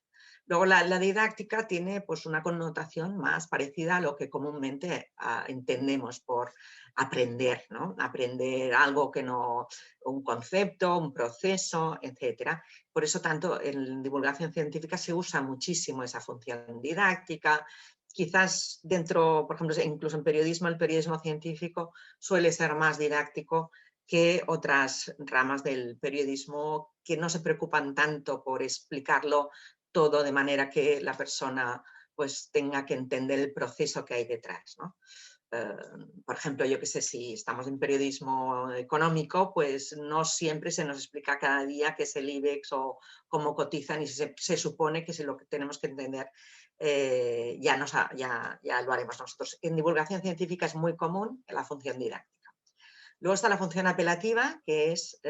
Luego la didáctica tiene pues, una connotación más parecida a lo que comúnmente entendemos por aprender, ¿no? Aprender algo que no, un concepto, un proceso, etc. Por eso tanto en divulgación científica se usa muchísimo esa función didáctica. Quizás dentro, por ejemplo, incluso en periodismo, el periodismo científico suele ser más didáctico que otras ramas del periodismo que no se preocupan tanto por explicarlo todo de manera que la persona pues tenga que entender el proceso que hay detrás, ¿no? Por ejemplo, yo que sé, si estamos en periodismo económico, pues no siempre se nos explica cada día qué es el IBEX o cómo cotizan y se supone que si lo que tenemos que entender ya lo haremos nosotros. En divulgación científica es muy común la función didáctica. Luego está la función apelativa, que es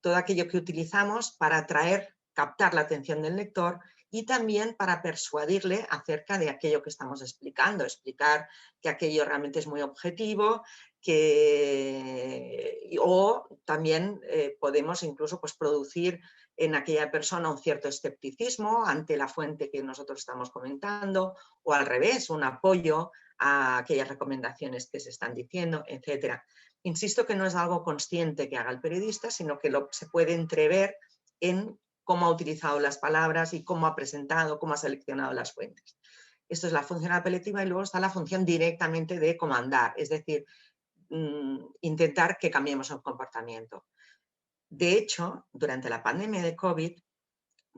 todo aquello que utilizamos para atraer, captar la atención del lector y también para persuadirle acerca de aquello que estamos explicando, explicar que aquello realmente es muy objetivo, o también podemos incluso pues, producir en aquella persona un cierto escepticismo ante la fuente que nosotros estamos comentando, o al revés, un apoyo a aquellas recomendaciones que se están diciendo, etcétera. Insisto que no es algo consciente que haga el periodista, sino que se puede entrever en cómo ha utilizado las palabras y cómo ha presentado, cómo ha seleccionado las fuentes. Esto es la función apelativa y luego está la función directamente de comandar, es decir, intentar que cambiemos el comportamiento. De hecho, durante la pandemia de COVID,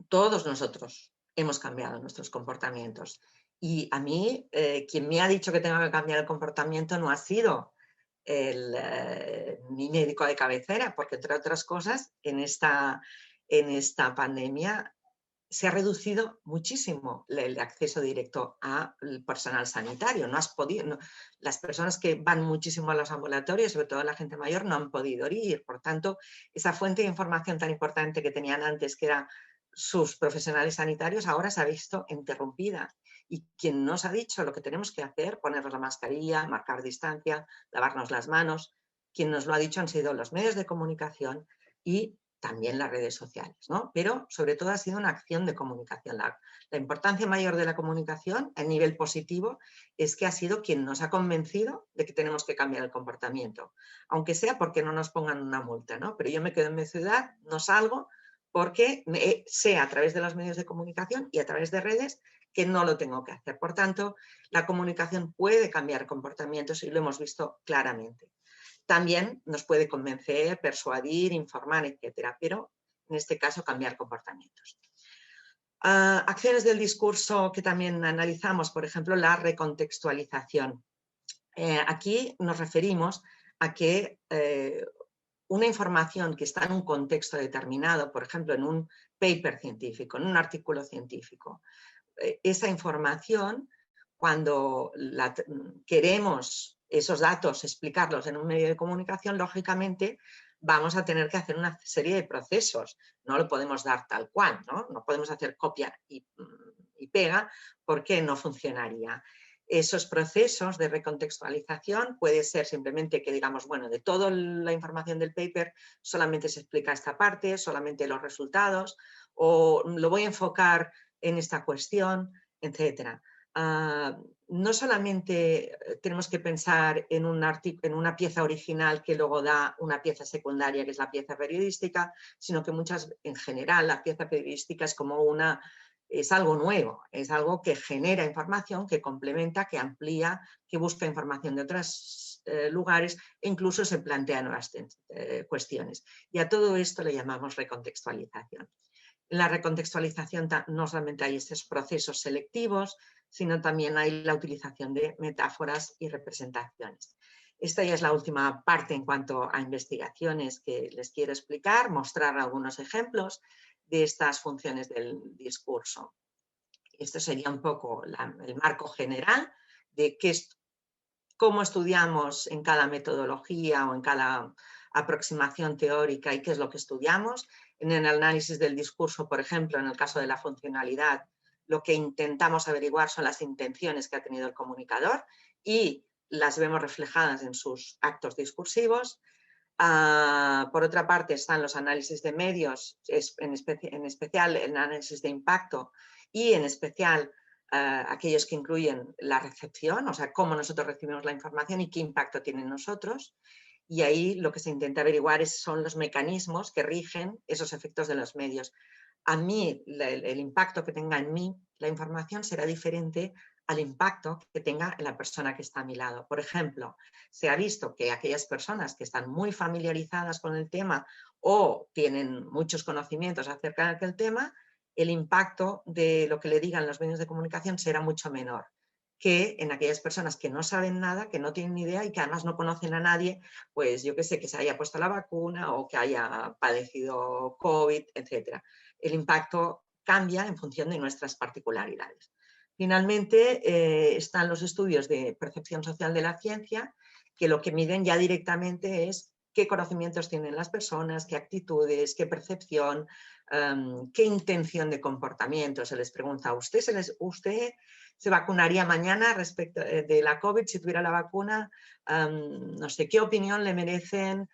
todos nosotros hemos cambiado nuestros comportamientos. Y a mí, quien me ha dicho que tengo que cambiar el comportamiento no ha sido mi médico de cabecera, porque entre otras cosas, en esta pandemia se ha reducido muchísimo el acceso directo al personal sanitario. No has podido, las personas que van muchísimo a los ambulatorios, sobre todo la gente mayor, no han podido ir. Por tanto, esa fuente de información tan importante que tenían antes, que eran sus profesionales sanitarios, ahora se ha visto interrumpida. Y quien nos ha dicho lo que tenemos que hacer, ponernos la mascarilla, marcar distancia, lavarnos las manos, quien nos lo ha dicho han sido los medios de comunicación y también las redes sociales, ¿no? Pero sobre todo ha sido una acción de comunicación. La importancia mayor de la comunicación a nivel positivo es que ha sido quien nos ha convencido de que tenemos que cambiar el comportamiento, aunque sea porque no nos pongan una multa, ¿no? Pero yo me quedo en mi ciudad, no salgo, porque sé a través de los medios de comunicación y a través de redes que no lo tengo que hacer. Por tanto, la comunicación puede cambiar comportamientos y lo hemos visto claramente. También nos puede convencer, persuadir, informar, etcétera, pero en este caso cambiar comportamientos. Acciones del discurso que también analizamos, por ejemplo, la recontextualización. Aquí nos referimos a que una información que está en un contexto determinado, por ejemplo, en un paper científico, en un artículo científico, esa información, cuando queremos esos datos explicarlos en un medio de comunicación, lógicamente vamos a tener que hacer una serie de procesos. No lo podemos dar tal cual, ¿no? No podemos hacer copia y pega porque no funcionaría. Esos procesos de recontextualización puede ser simplemente que digamos, bueno, de toda la información del paper solamente se explica esta parte, solamente los resultados, o lo voy a enfocar en esta cuestión, etcétera. No solamente tenemos que pensar en una pieza original que luego da una pieza secundaria, que es la pieza periodística, sino que en general, la pieza periodística es algo nuevo, es algo que genera información, que complementa, que amplía, que busca información de otros lugares e incluso se plantea nuevas cuestiones. Y a todo esto le llamamos recontextualización. En la recontextualización no solamente hay estos procesos selectivos, sino también hay la utilización de metáforas y representaciones. Esta ya es la última parte en cuanto a investigaciones que les quiero explicar, mostrar algunos ejemplos de estas funciones del discurso. Esto sería un poco el marco general de cómo estudiamos en cada metodología o en cada aproximación teórica y qué es lo que estudiamos. En el análisis del discurso, por ejemplo, en el caso de la funcionalidad, lo que intentamos averiguar son las intenciones que ha tenido el comunicador y las vemos reflejadas en sus actos discursivos. Por otra parte, están los análisis de medios, en especial el análisis de impacto y en especial aquellos que incluyen la recepción, o sea, cómo nosotros recibimos la información y qué impacto tiene en nosotros. Y ahí lo que se intenta averiguar son los mecanismos que rigen esos efectos de los medios. A mí, el impacto que tenga en mí la información será diferente al impacto que tenga en la persona que está a mi lado. Por ejemplo, se ha visto que aquellas personas que están muy familiarizadas con el tema o tienen muchos conocimientos acerca de aquel tema, el impacto de lo que le digan los medios de comunicación será mucho menor que en aquellas personas que no saben nada, que no tienen ni idea y que además no conocen a nadie, pues yo que sé, que se haya puesto la vacuna o que haya padecido COVID, etc. El impacto cambia en función de nuestras particularidades. Finalmente, están los estudios de percepción social de la ciencia, que lo que miden ya directamente es qué conocimientos tienen las personas, qué actitudes, qué percepción, qué intención de comportamiento. Se les pregunta, ¿usted se vacunaría mañana respecto de la COVID si tuviera la vacuna? No sé, ¿qué opinión le merecen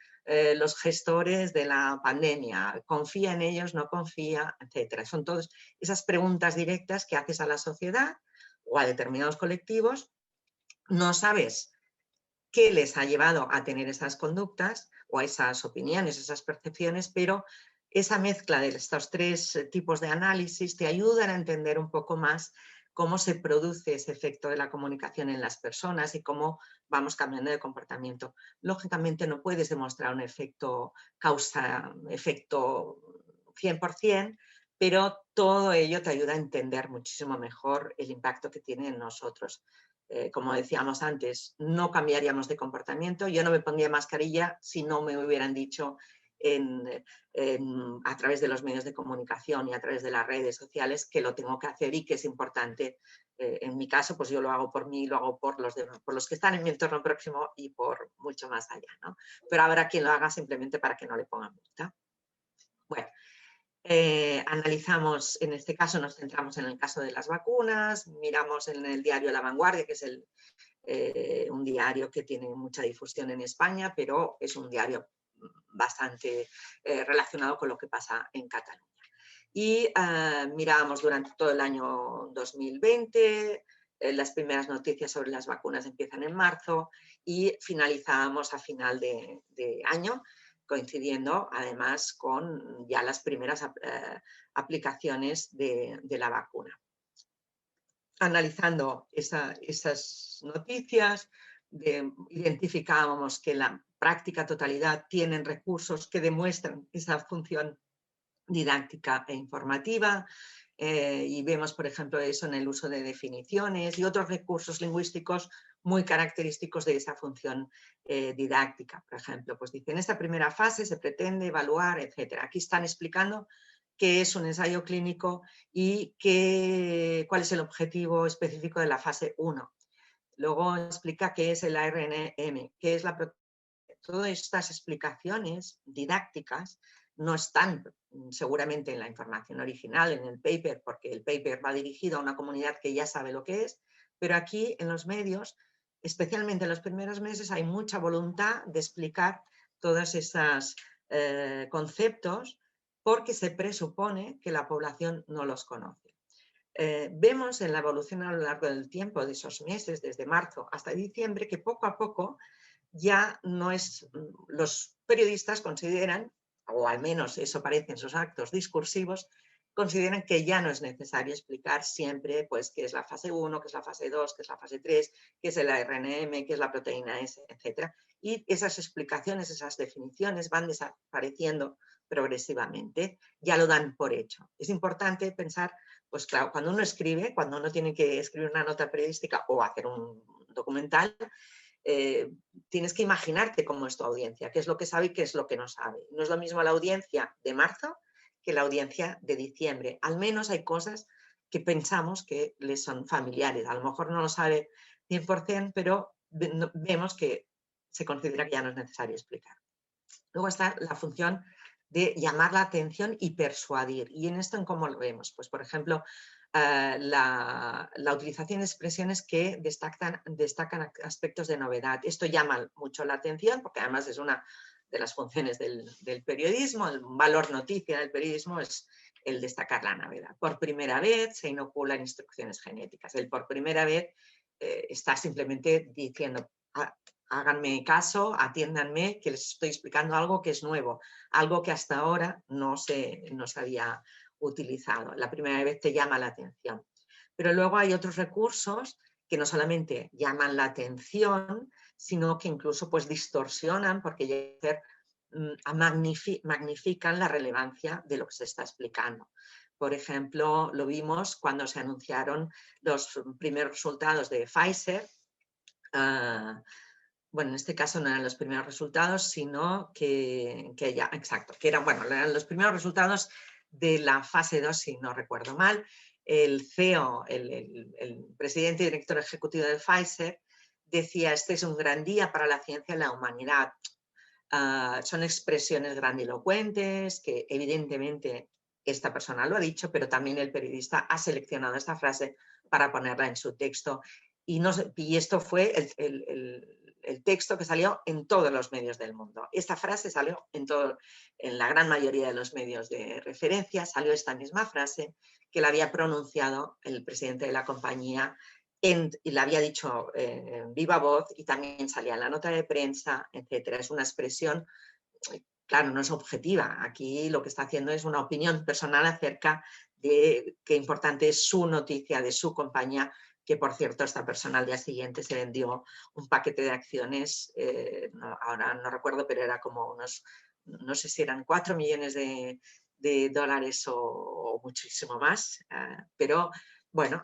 los gestores de la pandemia? ¿Confía en ellos, no confía, etcétera? Son todas esas preguntas directas que haces a la sociedad o a determinados colectivos. No sabes qué les ha llevado a tener esas conductas o a esas opiniones, esas percepciones, pero esa mezcla de estos tres tipos de análisis te ayudan a entender un poco más cómo se produce ese efecto de la comunicación en las personas y cómo vamos cambiando de comportamiento. Lógicamente no puedes demostrar un efecto causa-efecto 100%, pero todo ello te ayuda a entender muchísimo mejor el impacto que tiene en nosotros. Como decíamos antes, no cambiaríamos de comportamiento. Yo no me pondría mascarilla si no me hubieran dicho a través de los medios de comunicación y a través de las redes sociales que lo tengo que hacer y que es importante. En mi caso, pues yo lo hago por mí, lo hago por los que están en mi entorno próximo y por mucho más allá, ¿no? Pero habrá quien lo haga simplemente para que no le pongan multa. Bueno, analizamos, en este caso nos centramos en el caso de las vacunas, miramos en el diario La Vanguardia, que es un diario que tiene mucha difusión en España, pero es un diario bastante relacionado con lo que pasa en Cataluña. Y mirábamos durante todo el año 2020, las primeras noticias sobre las vacunas empiezan en marzo y finalizábamos a final de año, coincidiendo además con ya las primeras aplicaciones de la vacuna. Analizando esas noticias, identificábamos que la práctica totalidad tienen recursos que demuestran esa función didáctica e informativa, y vemos, por ejemplo, eso en el uso de definiciones y otros recursos lingüísticos muy característicos de esa función didáctica. Por ejemplo, pues dice, en esta primera fase se pretende evaluar, etcétera. Aquí están explicando qué es un ensayo clínico y cuál es el objetivo específico de la fase 1. Luego explica qué es el ARNM, qué es la proteína. Todas estas explicaciones didácticas no están seguramente en la información original, en el paper, porque el paper va dirigido a una comunidad que ya sabe lo que es, pero aquí en los medios, especialmente en los primeros meses, hay mucha voluntad de explicar todos esos conceptos porque se presupone que la población no los conoce. Vemos en la evolución a lo largo del tiempo, de esos meses, desde marzo hasta diciembre, que poco a poco ya no es, los periodistas consideran, o al menos eso parece en sus actos discursivos, consideran que ya no es necesario explicar siempre pues, qué es la fase 1, qué es la fase 2, qué es la fase 3, qué es el ARNM, qué es la proteína S, etc. Y esas explicaciones, esas definiciones van desapareciendo progresivamente, ya lo dan por hecho. Es importante pensar, pues claro, cuando uno escribe, cuando uno tiene que escribir una nota periodística o hacer un documental, tienes que imaginarte cómo es tu audiencia, qué es lo que sabe y qué es lo que no sabe. No es lo mismo la audiencia de marzo que la audiencia de diciembre. Al menos hay cosas que pensamos que les son familiares. A lo mejor no lo sabe 100%, pero vemos que se considera que ya no es necesario explicar. Luego está la función de llamar la atención y persuadir. ¿Y en esto en cómo lo vemos? Pues, por ejemplo, la utilización de expresiones que destacan aspectos de novedad. Esto llama mucho la atención porque además es una de las funciones del periodismo. El valor noticia del periodismo es el destacar la novedad. Por primera vez se inoculan instrucciones genéticas. El por primera vez está simplemente diciendo, háganme caso, atiéndanme, que les estoy explicando algo que es nuevo, algo que hasta ahora no se había utilizado. La primera vez te llama la atención. Pero luego hay otros recursos que no solamente llaman la atención, sino que incluso pues distorsionan porque magnifican la relevancia de lo que se está explicando. Por ejemplo, lo vimos cuando se anunciaron los primeros resultados de Pfizer. Bueno, en este caso no eran los primeros resultados, sino que eran los primeros resultados de la fase 2, si no recuerdo mal. El CEO, el presidente y director ejecutivo de Pfizer, decía, este es un gran día para la ciencia y la humanidad. Son expresiones grandilocuentes que evidentemente esta persona lo ha dicho, pero también el periodista ha seleccionado esta frase para ponerla en su texto. Y esto fue el texto que salió en todos los medios del mundo. Esta frase salió en la gran mayoría de los medios de referencia, salió esta misma frase que la había pronunciado el presidente de la compañía y la había dicho en viva voz y también salía en la nota de prensa, etcétera. Es una expresión, claro, no es objetiva. Aquí lo que está haciendo es una opinión personal acerca de qué importante es su noticia de su compañía, que por cierto esta persona al día siguiente se vendió un paquete de acciones, ahora no recuerdo, pero era como unos, no sé si eran 4 millones de dólares o muchísimo más, pero bueno,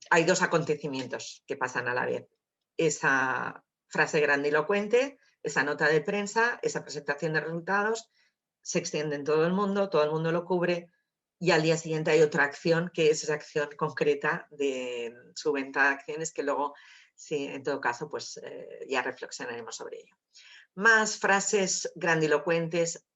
hay dos acontecimientos que pasan a la vez. Esa frase grandilocuente, esa nota de prensa, esa presentación de resultados, se extiende en todo el mundo lo cubre y al día siguiente hay otra acción que es esa acción concreta de su venta de acciones que luego, sí, en todo caso, pues ya reflexionaremos sobre ello. Más frases grandilocuentes,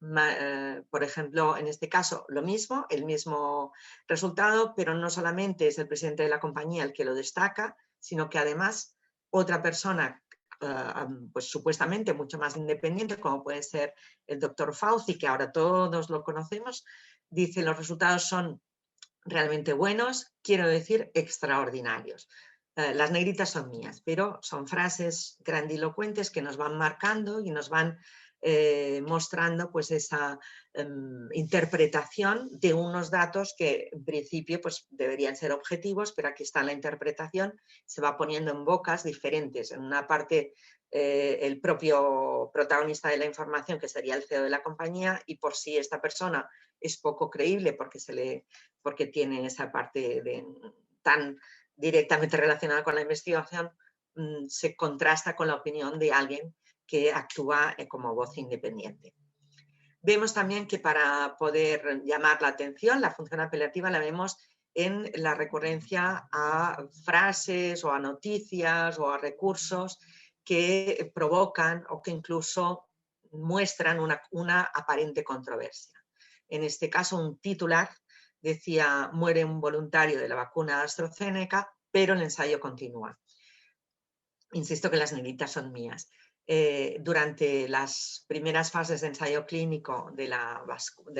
por ejemplo, en este caso lo mismo, el mismo resultado, pero no solamente es el presidente de la compañía el que lo destaca, sino que además otra persona, pues supuestamente mucho más independiente, como puede ser el doctor Fauci, que ahora todos lo conocemos, dice los resultados son realmente buenos, quiero decir extraordinarios. Las negritas son mías, pero son frases grandilocuentes que nos van marcando y nos van mostrando pues esa interpretación de unos datos que en principio pues deberían ser objetivos, pero aquí está la interpretación, se va poniendo en bocas diferentes. En una parte el propio protagonista de la información, que sería el CEO de la compañía, y por si esta persona es poco creíble porque tiene esa parte tan directamente relacionada con la investigación, se contrasta con la opinión de alguien que actúa como voz independiente. Vemos también que para poder llamar la atención, la función apelativa la vemos en la recurrencia a frases o a noticias o a recursos que provocan o que incluso muestran una aparente controversia. En este caso, un titular decía, muere un voluntario de la vacuna AstraZeneca, pero el ensayo continúa. Insisto que las negritas son mías. Durante las primeras fases de ensayo clínico de la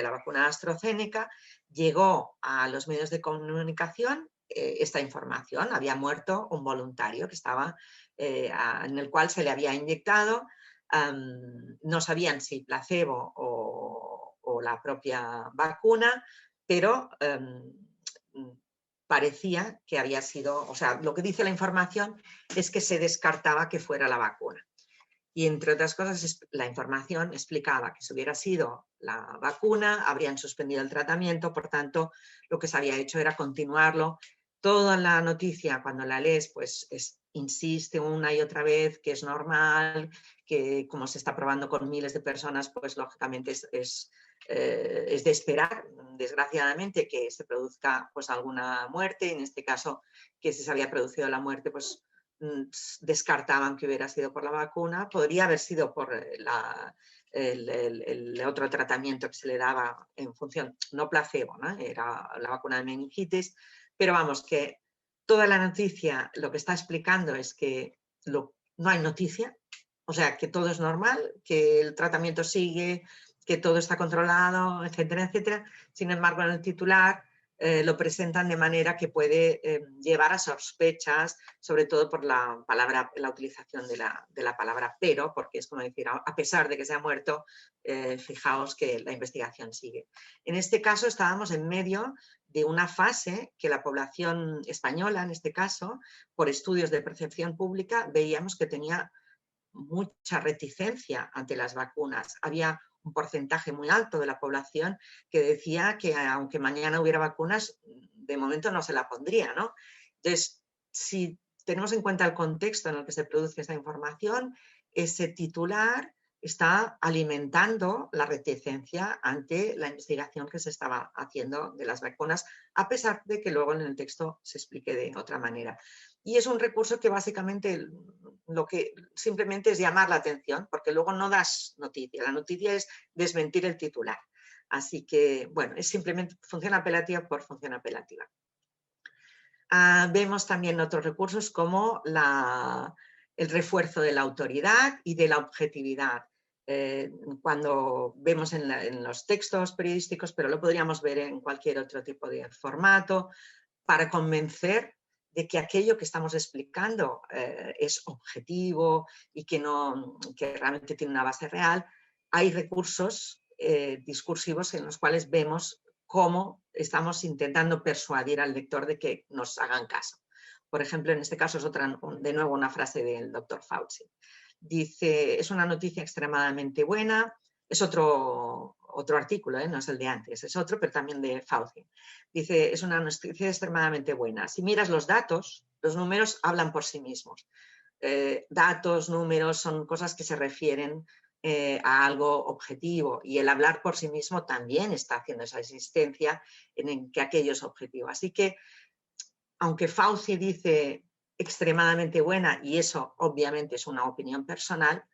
vacuna AstraZeneca, llegó a los medios de comunicación esta información. Había muerto un voluntario que estaba, en el cual se le había inyectado, no sabían si placebo o la propia vacuna, pero parecía que había sido, o sea, lo que dice la información es que se descartaba que fuera la vacuna. Y entre otras cosas, la información explicaba que si hubiera sido la vacuna, habrían suspendido el tratamiento, por tanto, lo que se había hecho era continuarlo. Toda la noticia, cuando la lees, pues insiste una y otra vez que es normal, que como se está probando con miles de personas, pues lógicamente es de esperar, desgraciadamente, que se produzca pues alguna muerte. En este caso, que si se había producido la muerte, pues descartaban que hubiera sido por la vacuna. Podría haber sido por el otro tratamiento que se le daba en función, no placebo, ¿no? Era la vacuna de meningitis, pero vamos, que toda la noticia lo que está explicando es que no hay noticia, o sea, que todo es normal, que el tratamiento sigue, que todo está controlado, etcétera, etcétera. Sin embargo, en el titular lo presentan de manera que puede llevar a sospechas, sobre todo por la utilización de la palabra pero, porque es como decir, a pesar de que se ha muerto, fijaos que la investigación sigue. En este caso estábamos en medio de una fase que la población española, en este caso, por estudios de percepción pública, veíamos que tenía mucha reticencia ante las vacunas. Había un porcentaje muy alto de la población que decía que aunque mañana hubiera vacunas, de momento no se la pondría, ¿no? Entonces, si tenemos en cuenta el contexto en el que se produce esa información, ese titular está alimentando la reticencia ante la investigación que se estaba haciendo de las vacunas, a pesar de que luego en el texto se explique de otra manera. Y es un recurso que básicamente lo que simplemente es llamar la atención, porque luego no das noticia. La noticia es desmentir el titular. Así que, bueno, es simplemente función apelativa por función apelativa. Vemos también otros recursos como el refuerzo de la autoridad y de la objetividad. Cuando vemos en los textos periodísticos, pero lo podríamos ver en cualquier otro tipo de formato, para convencer de que aquello que estamos explicando es objetivo y que realmente tiene una base real, hay recursos discursivos en los cuales vemos cómo estamos intentando persuadir al lector de que nos hagan caso. Por ejemplo, en este caso es de nuevo una frase del doctor Fauci. Dice, es una noticia extremadamente buena, es otro artículo, no es el de antes, es otro, pero también de Fauci. Dice, es una noticia extremadamente buena. Si miras los datos, los números hablan por sí mismos. Datos, números, son cosas que se refieren a algo objetivo, y el hablar por sí mismo también está haciendo esa existencia en que aquello es objetivo. Así que, aunque Fauci dice extremadamente buena, y eso obviamente es una opinión personal,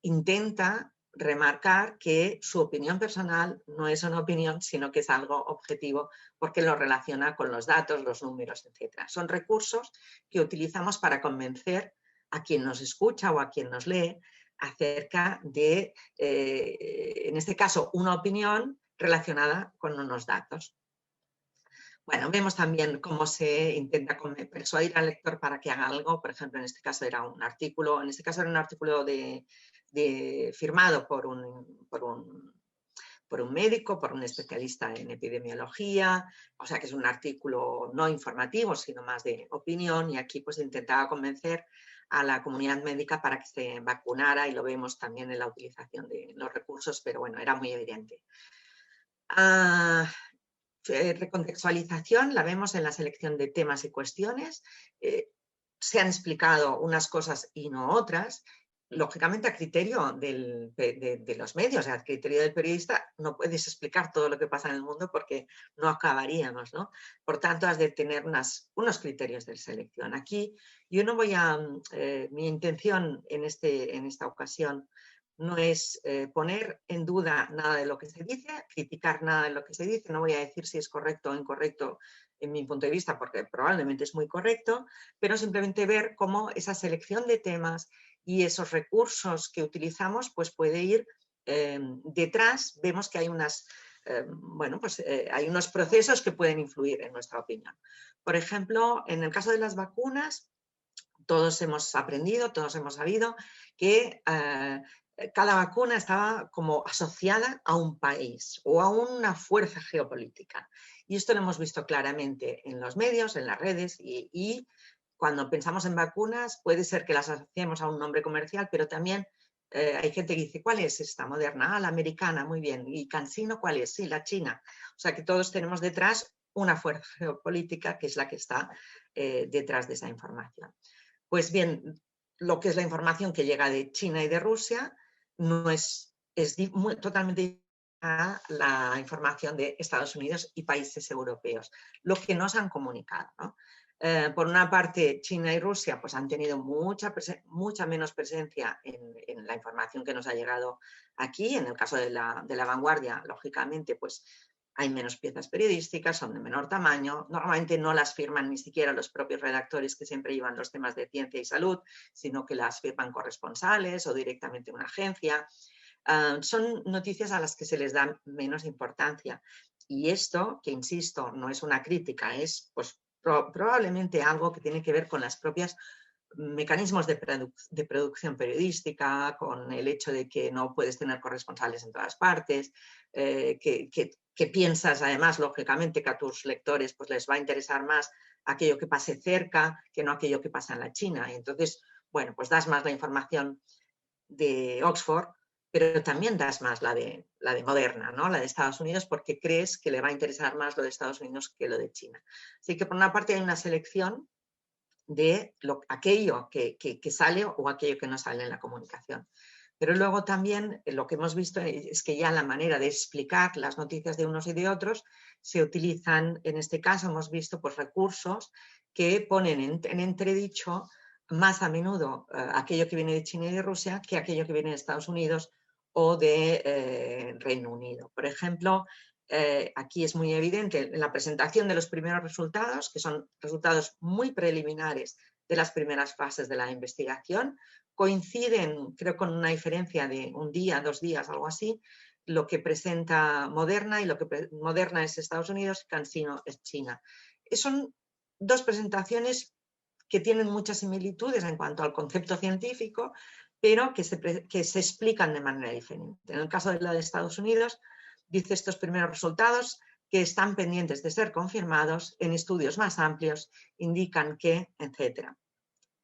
intenta remarcar que su opinión personal no es una opinión, sino que es algo objetivo, porque lo relaciona con los datos, los números, etc. Son recursos que utilizamos para convencer a quien nos escucha o a quien nos lee acerca de, en este caso, una opinión relacionada con unos datos. Bueno, vemos también cómo se intenta persuadir al lector para que haga algo. Por ejemplo, en este caso era un artículo, firmado por un médico, por un especialista en epidemiología, o sea que es un artículo no informativo, sino más de opinión, y aquí pues intentaba convencer a la comunidad médica para que se vacunara, y lo vemos también en la utilización de los recursos, pero bueno, era muy evidente. Recontextualización la vemos en la selección de temas y cuestiones. Se han explicado unas cosas y no otras. Lógicamente, a criterio de los medios, a criterio del periodista, no puedes explicar todo lo que pasa en el mundo porque no acabaríamos, ¿no? Por tanto, has de tener unos criterios de selección. Aquí yo no voy a... mi intención en esta ocasión no es poner en duda nada de lo que se dice, criticar nada de lo que se dice. No voy a decir si es correcto o incorrecto en mi punto de vista, porque probablemente es muy correcto, pero simplemente ver cómo esa selección de temas y esos recursos que utilizamos pues puede ir detrás. Vemos que hay hay unos procesos que pueden influir en nuestra opinión. Por ejemplo, en el caso de las vacunas, todos hemos aprendido, todos hemos sabido que cada vacuna estaba como asociada a un país o a una fuerza geopolítica. Y esto lo hemos visto claramente en los medios, en las redes, y cuando pensamos en vacunas puede ser que las asociemos a un nombre comercial, pero también hay gente que dice, ¿cuál es esta? Moderna, la americana, muy bien. ¿Y CanSino cuál es? Sí, la china. O sea que todos tenemos detrás una fuerza geopolítica que es la que está detrás de esa información. Pues bien, lo que es la información que llega de China y de Rusia no es totalmente diferente a la información de Estados Unidos y países europeos, lo que nos han comunicado, ¿no? Por una parte, China y Rusia pues, han tenido mucha menos presencia en la información que nos ha llegado aquí. En el caso de la Vanguardia, lógicamente, pues hay menos piezas periodísticas, son de menor tamaño, normalmente no las firman ni siquiera los propios redactores que siempre llevan los temas de ciencia y salud, sino que las firman corresponsales o directamente una agencia. son noticias a las que se les da menos importancia. Y esto, que insisto, no es una crítica, es pues, probablemente algo que tiene que ver con las propias mecanismos de producción periodística, con el hecho de que no puedes tener corresponsales en todas partes, que piensas además, lógicamente, que a tus lectores pues, les va a interesar más aquello que pase cerca que no aquello que pasa en la China. Y entonces, bueno, pues das más la información de Oxford, pero también das más la de Moderna, ¿no? La de Estados Unidos, porque crees que le va a interesar más lo de Estados Unidos que lo de China. Así que por una parte hay una selección de aquello que sale o aquello que no sale en la comunicación. Pero luego también lo que hemos visto es que ya la manera de explicar las noticias de unos y de otros se utilizan, en este caso hemos visto pues, recursos que ponen en entredicho más a menudo aquello que viene de China y de Rusia que aquello que viene de Estados Unidos o de Reino Unido. Por ejemplo, aquí es muy evidente en la presentación de los primeros resultados, que son resultados muy preliminares de las primeras fases de la investigación, coinciden, creo, con una diferencia de un día, 2 días, algo así, lo que presenta Moderna y lo que Moderna es Estados Unidos y CanSino es China. Son dos presentaciones que tienen muchas similitudes en cuanto al concepto científico, pero que se explican de manera diferente. En el caso de la de Estados Unidos, dice estos primeros resultados que están pendientes de ser confirmados en estudios más amplios, indican que, etc.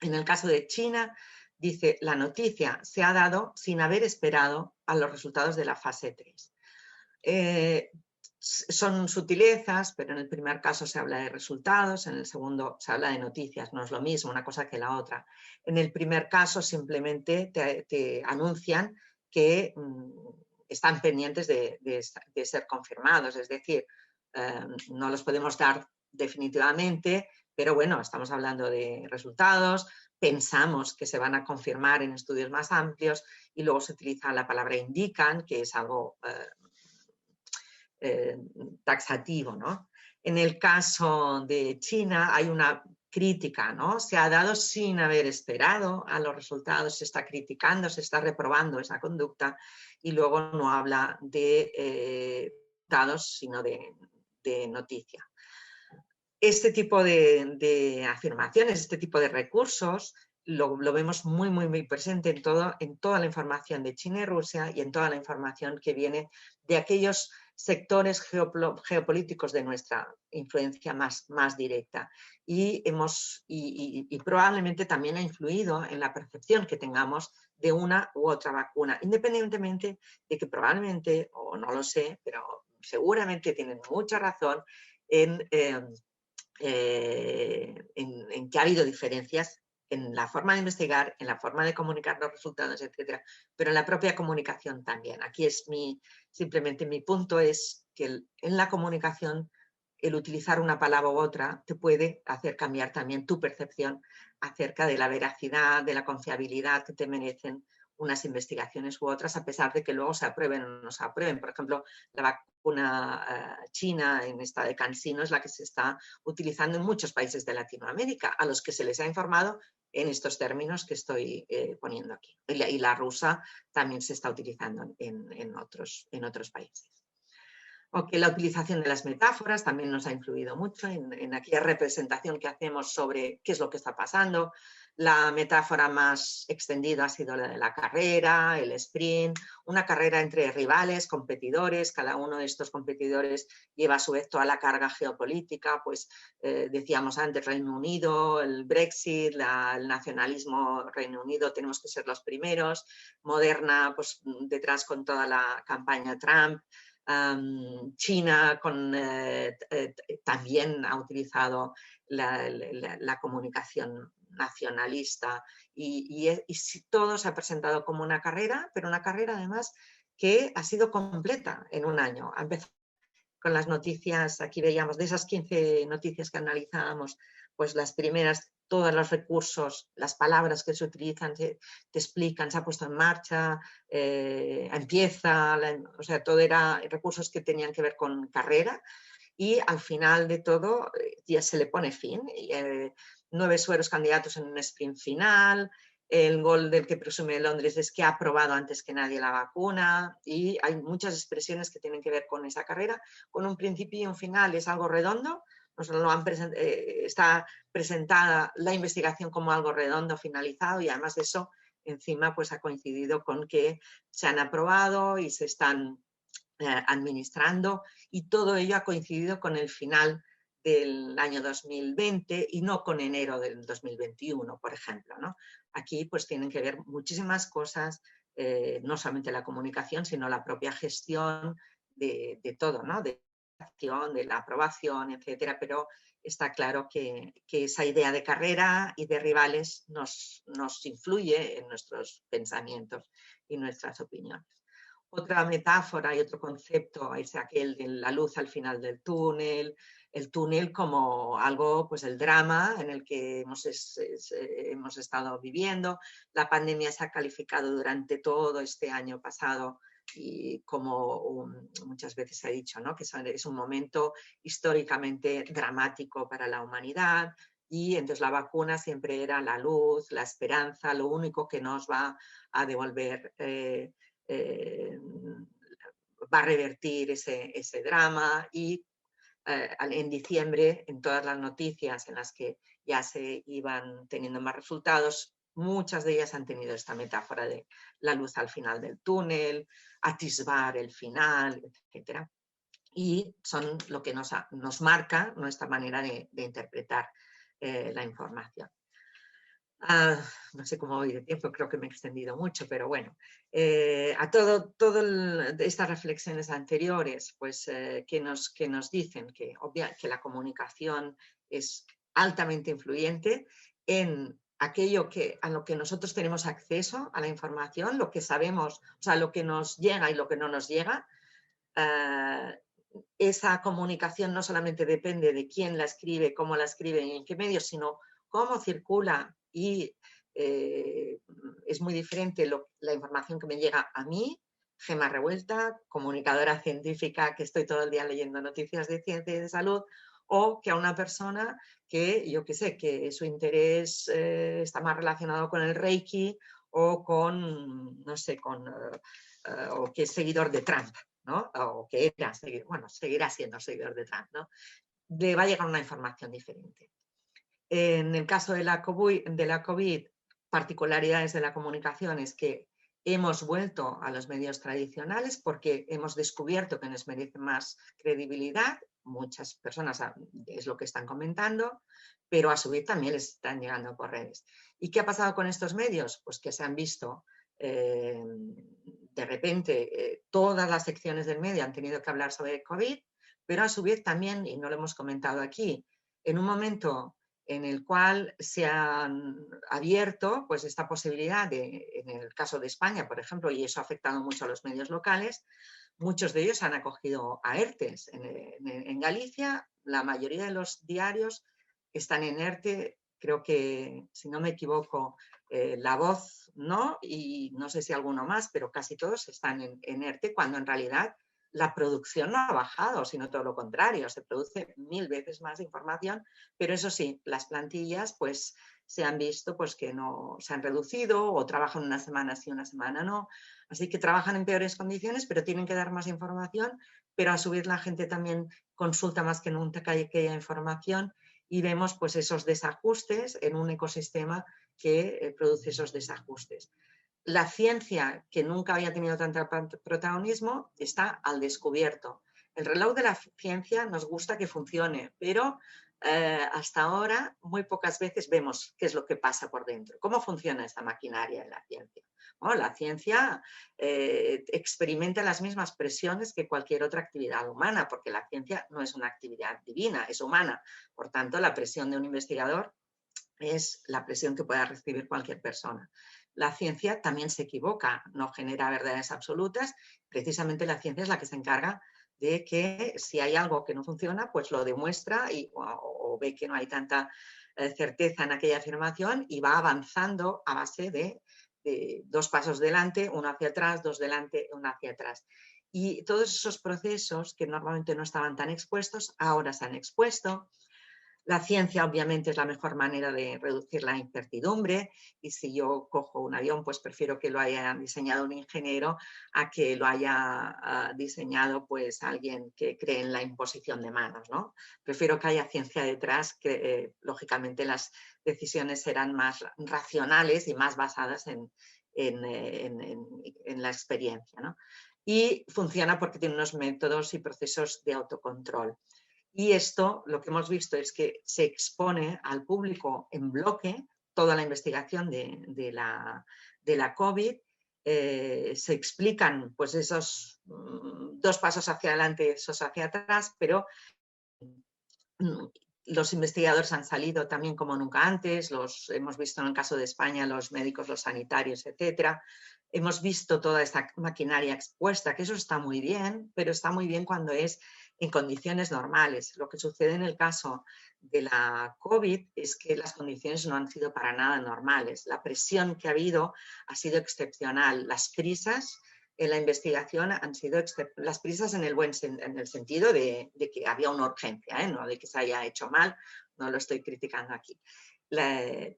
En el caso de China, dice la noticia se ha dado sin haber esperado a los resultados de la fase 3. Son sutilezas, pero en el primer caso se habla de resultados, en el segundo se habla de noticias, no es lo mismo una cosa que la otra. En el primer caso simplemente te anuncian que están pendientes de ser confirmados, es decir, no los podemos dar definitivamente, pero bueno, estamos hablando de resultados, pensamos que se van a confirmar en estudios más amplios y luego se utiliza la palabra indican, que es algo taxativo, ¿no? En el caso de China hay una crítica, ¿no? Se ha dado sin haber esperado a los resultados, se está criticando, se está reprobando esa conducta y luego no habla de resultados, sino de noticia. Este tipo de afirmaciones, este tipo de recursos, lo vemos muy, muy, muy presente en toda la información de China y Rusia y en toda la información que viene de aquellos sectores geopolíticos de nuestra influencia más directa. Y probablemente también ha influido en la percepción que tengamos de una u otra vacuna, independientemente de que probablemente, o no lo sé, pero seguramente tienen mucha razón en que ha habido diferencias en la forma de investigar, en la forma de comunicar los resultados, etcétera, pero en la propia comunicación también. Aquí es simplemente mi punto es que en la comunicación el utilizar una palabra u otra te puede hacer cambiar también tu percepción acerca de la veracidad, de la confiabilidad que te merecen unas investigaciones u otras, a pesar de que luego se aprueben o no se aprueben. Por ejemplo, la vacuna china, en esta de CanSino, es la que se está utilizando en muchos países de Latinoamérica, a los que se les ha informado en estos términos que estoy poniendo aquí. Y la rusa también se está utilizando en otros países. Okay, la utilización de las metáforas también nos ha influido mucho en aquella representación que hacemos sobre qué es lo que está pasando. La metáfora más extendida ha sido la de la carrera, el sprint, una carrera entre rivales, competidores. Cada uno de estos competidores lleva a su vez toda la carga geopolítica, pues decíamos antes Reino Unido, el Brexit, el nacionalismo Reino Unido, tenemos que ser los primeros. Moderna, pues detrás con toda la campaña Trump. China también ha utilizado la comunicación nacionalista y todo se ha presentado como una carrera, pero una carrera además que ha sido completa en un año. Ha empezado con las noticias, aquí veíamos de esas 15 noticias que analizábamos, pues las primeras, todos los recursos, las palabras que se utilizan, te explican, se ha puesto en marcha, empieza, o sea, todo era recursos que tenían que ver con carrera y al final de todo ya se le pone fin. 9 sueros candidatos en un sprint final, El gol del que presume Londres es que ha probado antes que nadie la vacuna, y hay muchas expresiones que tienen que ver con esa carrera, con un principio y un final. Es algo redondo. Está presentada la investigación como algo redondo, finalizado, y además de eso, encima pues ha coincidido con que se han aprobado y se están administrando, y todo ello ha coincidido con el final del año 2020 y no con enero del 2021, por ejemplo, ¿no? Aquí pues tienen que ver muchísimas cosas, no solamente la comunicación, sino la propia gestión de todo, ¿no? De la aprobación, etcétera, pero está claro que esa idea de carrera y de rivales nos influye en nuestros pensamientos y nuestras opiniones. Otra metáfora y otro concepto es aquel de la luz al final del túnel, el túnel como algo, pues el drama en el que hemos estado viviendo. La pandemia se ha calificado durante todo este año pasado y como muchas veces se ha dicho, ¿no? Que es un momento históricamente dramático para la humanidad, y entonces la vacuna siempre era la luz, la esperanza, lo único que nos va a devolver, va a revertir ese drama. Y en diciembre, en todas las noticias en las que ya se iban teniendo más resultados, muchas de ellas han tenido esta metáfora de la luz al final del túnel, atisbar el final, etc. Y son lo que nos marca nuestra manera de interpretar la información. No sé cómo voy de tiempo, creo que me he extendido mucho, pero bueno, a todas estas reflexiones anteriores, pues, que nos dicen que la comunicación es altamente influyente en aquello a lo que nosotros tenemos acceso, a la información, lo que sabemos, o sea, lo que nos llega y lo que no nos llega. Esa comunicación no solamente depende de quién la escribe, cómo la escribe y en qué medios, sino cómo circula, y es muy diferente la información que me llega a mí, Gemma Revuelta, comunicadora científica que estoy todo el día leyendo noticias de ciencia y de salud, o que a una persona que, yo qué sé, que su interés está más relacionado con el Reiki o con, no sé, o que es seguidor de Trump, ¿no? O que era, seguirá siendo seguidor de Trump, ¿no? Le va a llegar una información diferente. En el caso de la COVID, particularidades de la comunicación es que hemos vuelto a los medios tradicionales porque hemos descubierto que nos merecen más credibilidad. Muchas personas es lo que están comentando, pero a su vez también les están llegando por redes. ¿Y qué ha pasado con estos medios? Pues que se han visto de repente todas las secciones del medio han tenido que hablar sobre COVID, pero a su vez también, y no lo hemos comentado aquí, en un momento en el cual se han abierto pues, esta posibilidad en el caso de España, por ejemplo, y eso ha afectado mucho a los medios locales, muchos de ellos han acogido a ERTEs. En Galicia, la mayoría de los diarios están en ERTE, creo que, si no me equivoco, La Voz no, y no sé si alguno más, pero casi todos están en ERTE, cuando en realidad la producción no ha bajado, sino todo lo contrario, se produce 1000 veces más información, pero eso sí, las plantillas pues se han visto pues que no se han reducido, o trabajan una semana sí, una semana no, así que trabajan en peores condiciones, pero tienen que dar más información, pero a su vez la gente también consulta más que nunca aquella información, y vemos pues esos desajustes en un ecosistema que produce esos desajustes. La ciencia, que nunca había tenido tanto protagonismo, está al descubierto. El reloj de la ciencia nos gusta que funcione, pero hasta ahora muy pocas veces vemos qué es lo que pasa por dentro, cómo funciona esta maquinaria de la ciencia. Bueno, la ciencia experimenta las mismas presiones que cualquier otra actividad humana, porque la ciencia no es una actividad divina, es humana. Por tanto, la presión de un investigador es la presión que pueda recibir cualquier persona. La ciencia también se equivoca, no genera verdades absolutas. Precisamente la ciencia es la que se encarga de que si hay algo que no funciona, pues lo demuestra o ve que no hay tanta certeza en aquella afirmación, y va avanzando a base de 2 pasos delante, 1 hacia atrás, 2 delante, 1 hacia atrás. Y todos esos procesos que normalmente no estaban tan expuestos, ahora se han expuesto. La ciencia obviamente es la mejor manera de reducir la incertidumbre y si yo cojo un avión, pues prefiero que lo haya diseñado un ingeniero a que lo haya diseñado pues alguien que cree en la imposición de manos, ¿no? Prefiero que haya ciencia detrás, que lógicamente las decisiones serán más racionales y más basadas en la experiencia, ¿no? Y funciona porque tiene unos métodos y procesos de autocontrol. Y esto, lo que hemos visto es que se expone al público en bloque toda la investigación de la COVID, se explican pues esos 2 pasos hacia adelante, esos hacia atrás, pero los investigadores han salido también como nunca antes, los hemos visto en el caso de España, los médicos, los sanitarios, etcétera. Hemos visto toda esta maquinaria expuesta, que eso está muy bien, pero está muy bien cuando es en condiciones normales. Lo que sucede en el caso de la COVID es que las condiciones no han sido para nada normales. La presión que ha habido ha sido excepcional. Las prisas en la investigación han sido las prisas en el sentido de que había una urgencia, no de que se haya hecho mal, no lo estoy criticando aquí.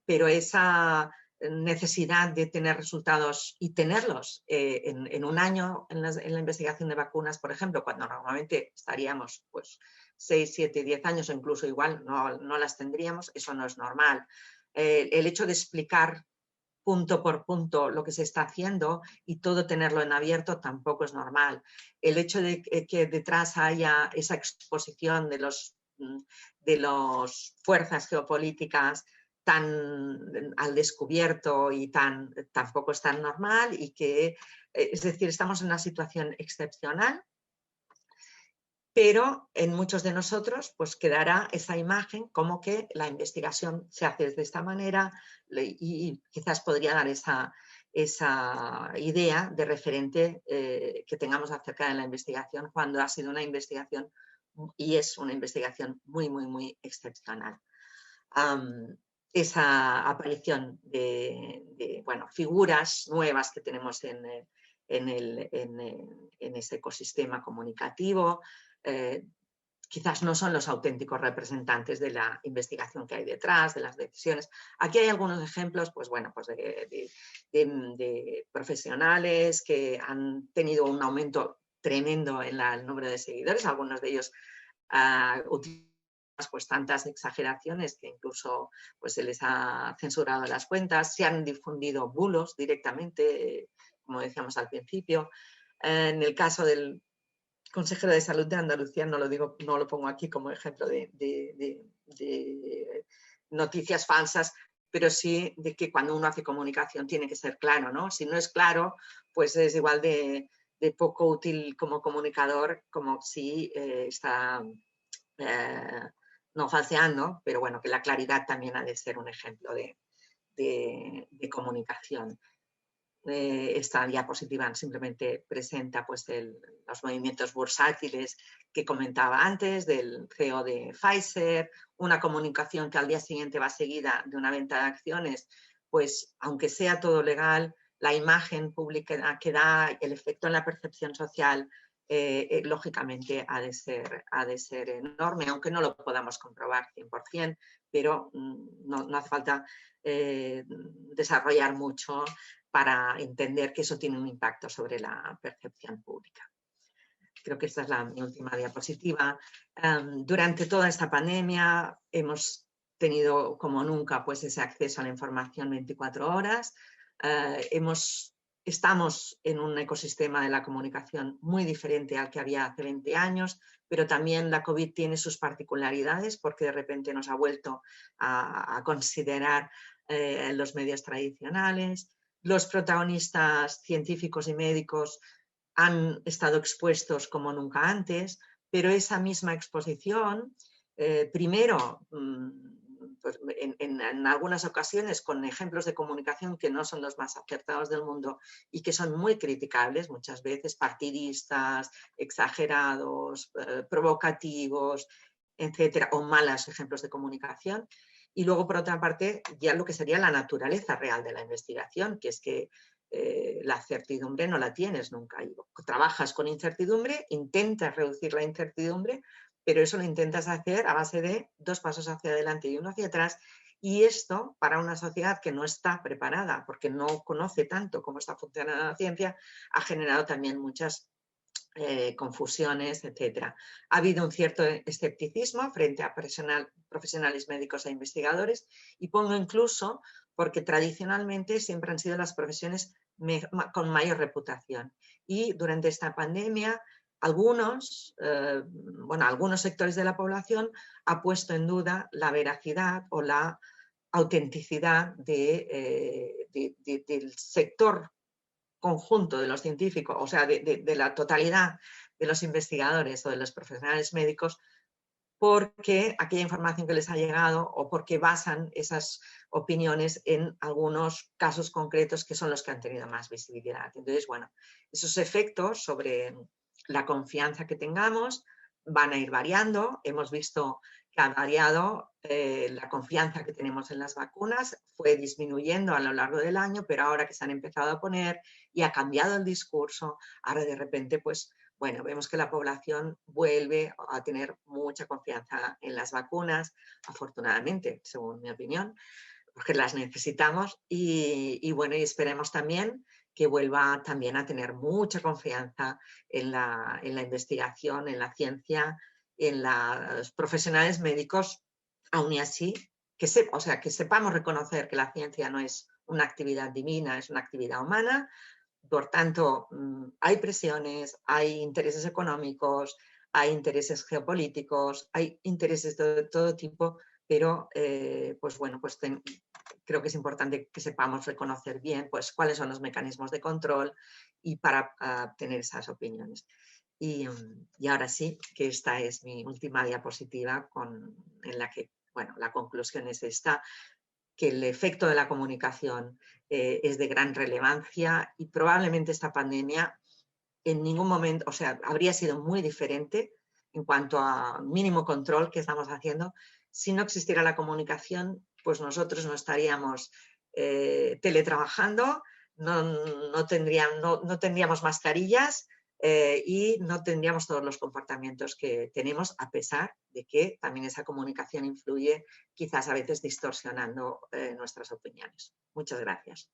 Pero esa necesidad de tener resultados y tenerlos en un año en la investigación de vacunas, por ejemplo, cuando normalmente estaríamos pues 6, 7, 10 años o incluso igual no las tendríamos, eso no es normal. El hecho de explicar punto por punto lo que se está haciendo y todo tenerlo en abierto tampoco es normal. El hecho de que detrás haya esa exposición de las fuerzas geopolíticas tan al descubierto y tampoco es tan normal y que, es decir, estamos en una situación excepcional, pero en muchos de nosotros pues quedará esa imagen como que la investigación se hace de esta manera y quizás podría dar esa idea de referente que tengamos acerca de la investigación cuando ha sido una investigación y es una investigación muy, muy, muy excepcional. Esa aparición de bueno, figuras nuevas que tenemos en ese ecosistema comunicativo, quizás no son los auténticos representantes de la investigación que hay detrás, de las decisiones. Aquí hay algunos ejemplos pues, bueno, pues de profesionales que han tenido un aumento tremendo en el número de seguidores, algunos de ellos utilizan pues tantas exageraciones que incluso pues, se les ha censurado las cuentas, se han difundido bulos directamente, como decíamos al principio. En el caso del consejero de Salud de Andalucía, no lo pongo aquí como ejemplo de noticias falsas, pero sí de que cuando uno hace comunicación tiene que ser claro, ¿no? Si no es claro, pues es igual de poco útil como comunicador como si está no falseando, pero bueno, que la claridad también ha de ser un ejemplo de comunicación. Esta diapositiva simplemente presenta pues, los movimientos bursátiles que comentaba antes, del CEO de Pfizer, una comunicación que al día siguiente va seguida de una venta de acciones, pues aunque sea todo legal, la imagen pública que da, el efecto en la percepción social, lógicamente ha de ser enorme, aunque no lo podamos comprobar 100%, pero no hace falta desarrollar mucho para entender que eso tiene un impacto sobre la percepción pública. Creo que esta es mi última diapositiva. Durante toda esta pandemia hemos tenido como nunca pues, ese acceso a la información 24 horas. Estamos en un ecosistema de la comunicación muy diferente al que había hace 20 años, pero también la COVID tiene sus particularidades porque de repente nos ha vuelto a considerar los medios tradicionales. Los protagonistas científicos y médicos han estado expuestos como nunca antes, pero esa misma exposición, primero, pues en algunas ocasiones con ejemplos de comunicación que no son los más acertados del mundo y que son muy criticables, muchas veces partidistas, exagerados, provocativos, etcétera, o malos ejemplos de comunicación. Y luego, por otra parte, ya lo que sería la naturaleza real de la investigación, que es que la certidumbre no la tienes nunca. Trabajas con incertidumbre, intentas reducir la incertidumbre, pero eso lo intentas hacer a base de 2 pasos hacia adelante y 1 hacia atrás. Y esto, para una sociedad que no está preparada, porque no conoce tanto cómo está funcionando la ciencia, ha generado también muchas confusiones, etc. Ha habido un cierto escepticismo frente a profesionales médicos e investigadores, y pongo incluso porque tradicionalmente siempre han sido las profesiones con mayor reputación. Y durante esta pandemia, algunos sectores de la población han puesto en duda la veracidad o la autenticidad del sector conjunto de los científicos, o sea, de la totalidad de los investigadores o de los profesionales médicos, porque aquella información que les ha llegado o porque basan esas opiniones en algunos casos concretos que son los que han tenido más visibilidad. Entonces, bueno, esos efectos sobre la confianza que tengamos van a ir variando. Hemos visto que ha variado la confianza que tenemos en las vacunas, fue disminuyendo a lo largo del año, pero ahora que se han empezado a poner y ha cambiado el discurso, ahora de repente, pues, bueno, vemos que la población vuelve a tener mucha confianza en las vacunas, afortunadamente, según mi opinión, porque las necesitamos y bueno, y esperemos también que vuelva también a tener mucha confianza en la investigación, en la ciencia, en los profesionales médicos, aún y así, que sepamos reconocer que la ciencia no es una actividad divina, es una actividad humana. Por tanto, hay presiones, hay intereses económicos, hay intereses geopolíticos, hay intereses de todo tipo, pero pues bueno, pues creo que es importante que sepamos reconocer bien pues, cuáles son los mecanismos de control y para tener esas opiniones. Y ahora sí, que esta es mi última diapositiva en la que, bueno, la conclusión es esta, que el efecto de la comunicación es de gran relevancia y probablemente esta pandemia en ningún momento, o sea, habría sido muy diferente en cuanto a mínimo control que estamos haciendo. Si no existiera la comunicación, pues nosotros no estaríamos teletrabajando, no tendríamos mascarillas y no tendríamos todos los comportamientos que tenemos, a pesar de que también esa comunicación influye, quizás a veces distorsionando nuestras opiniones. Muchas gracias.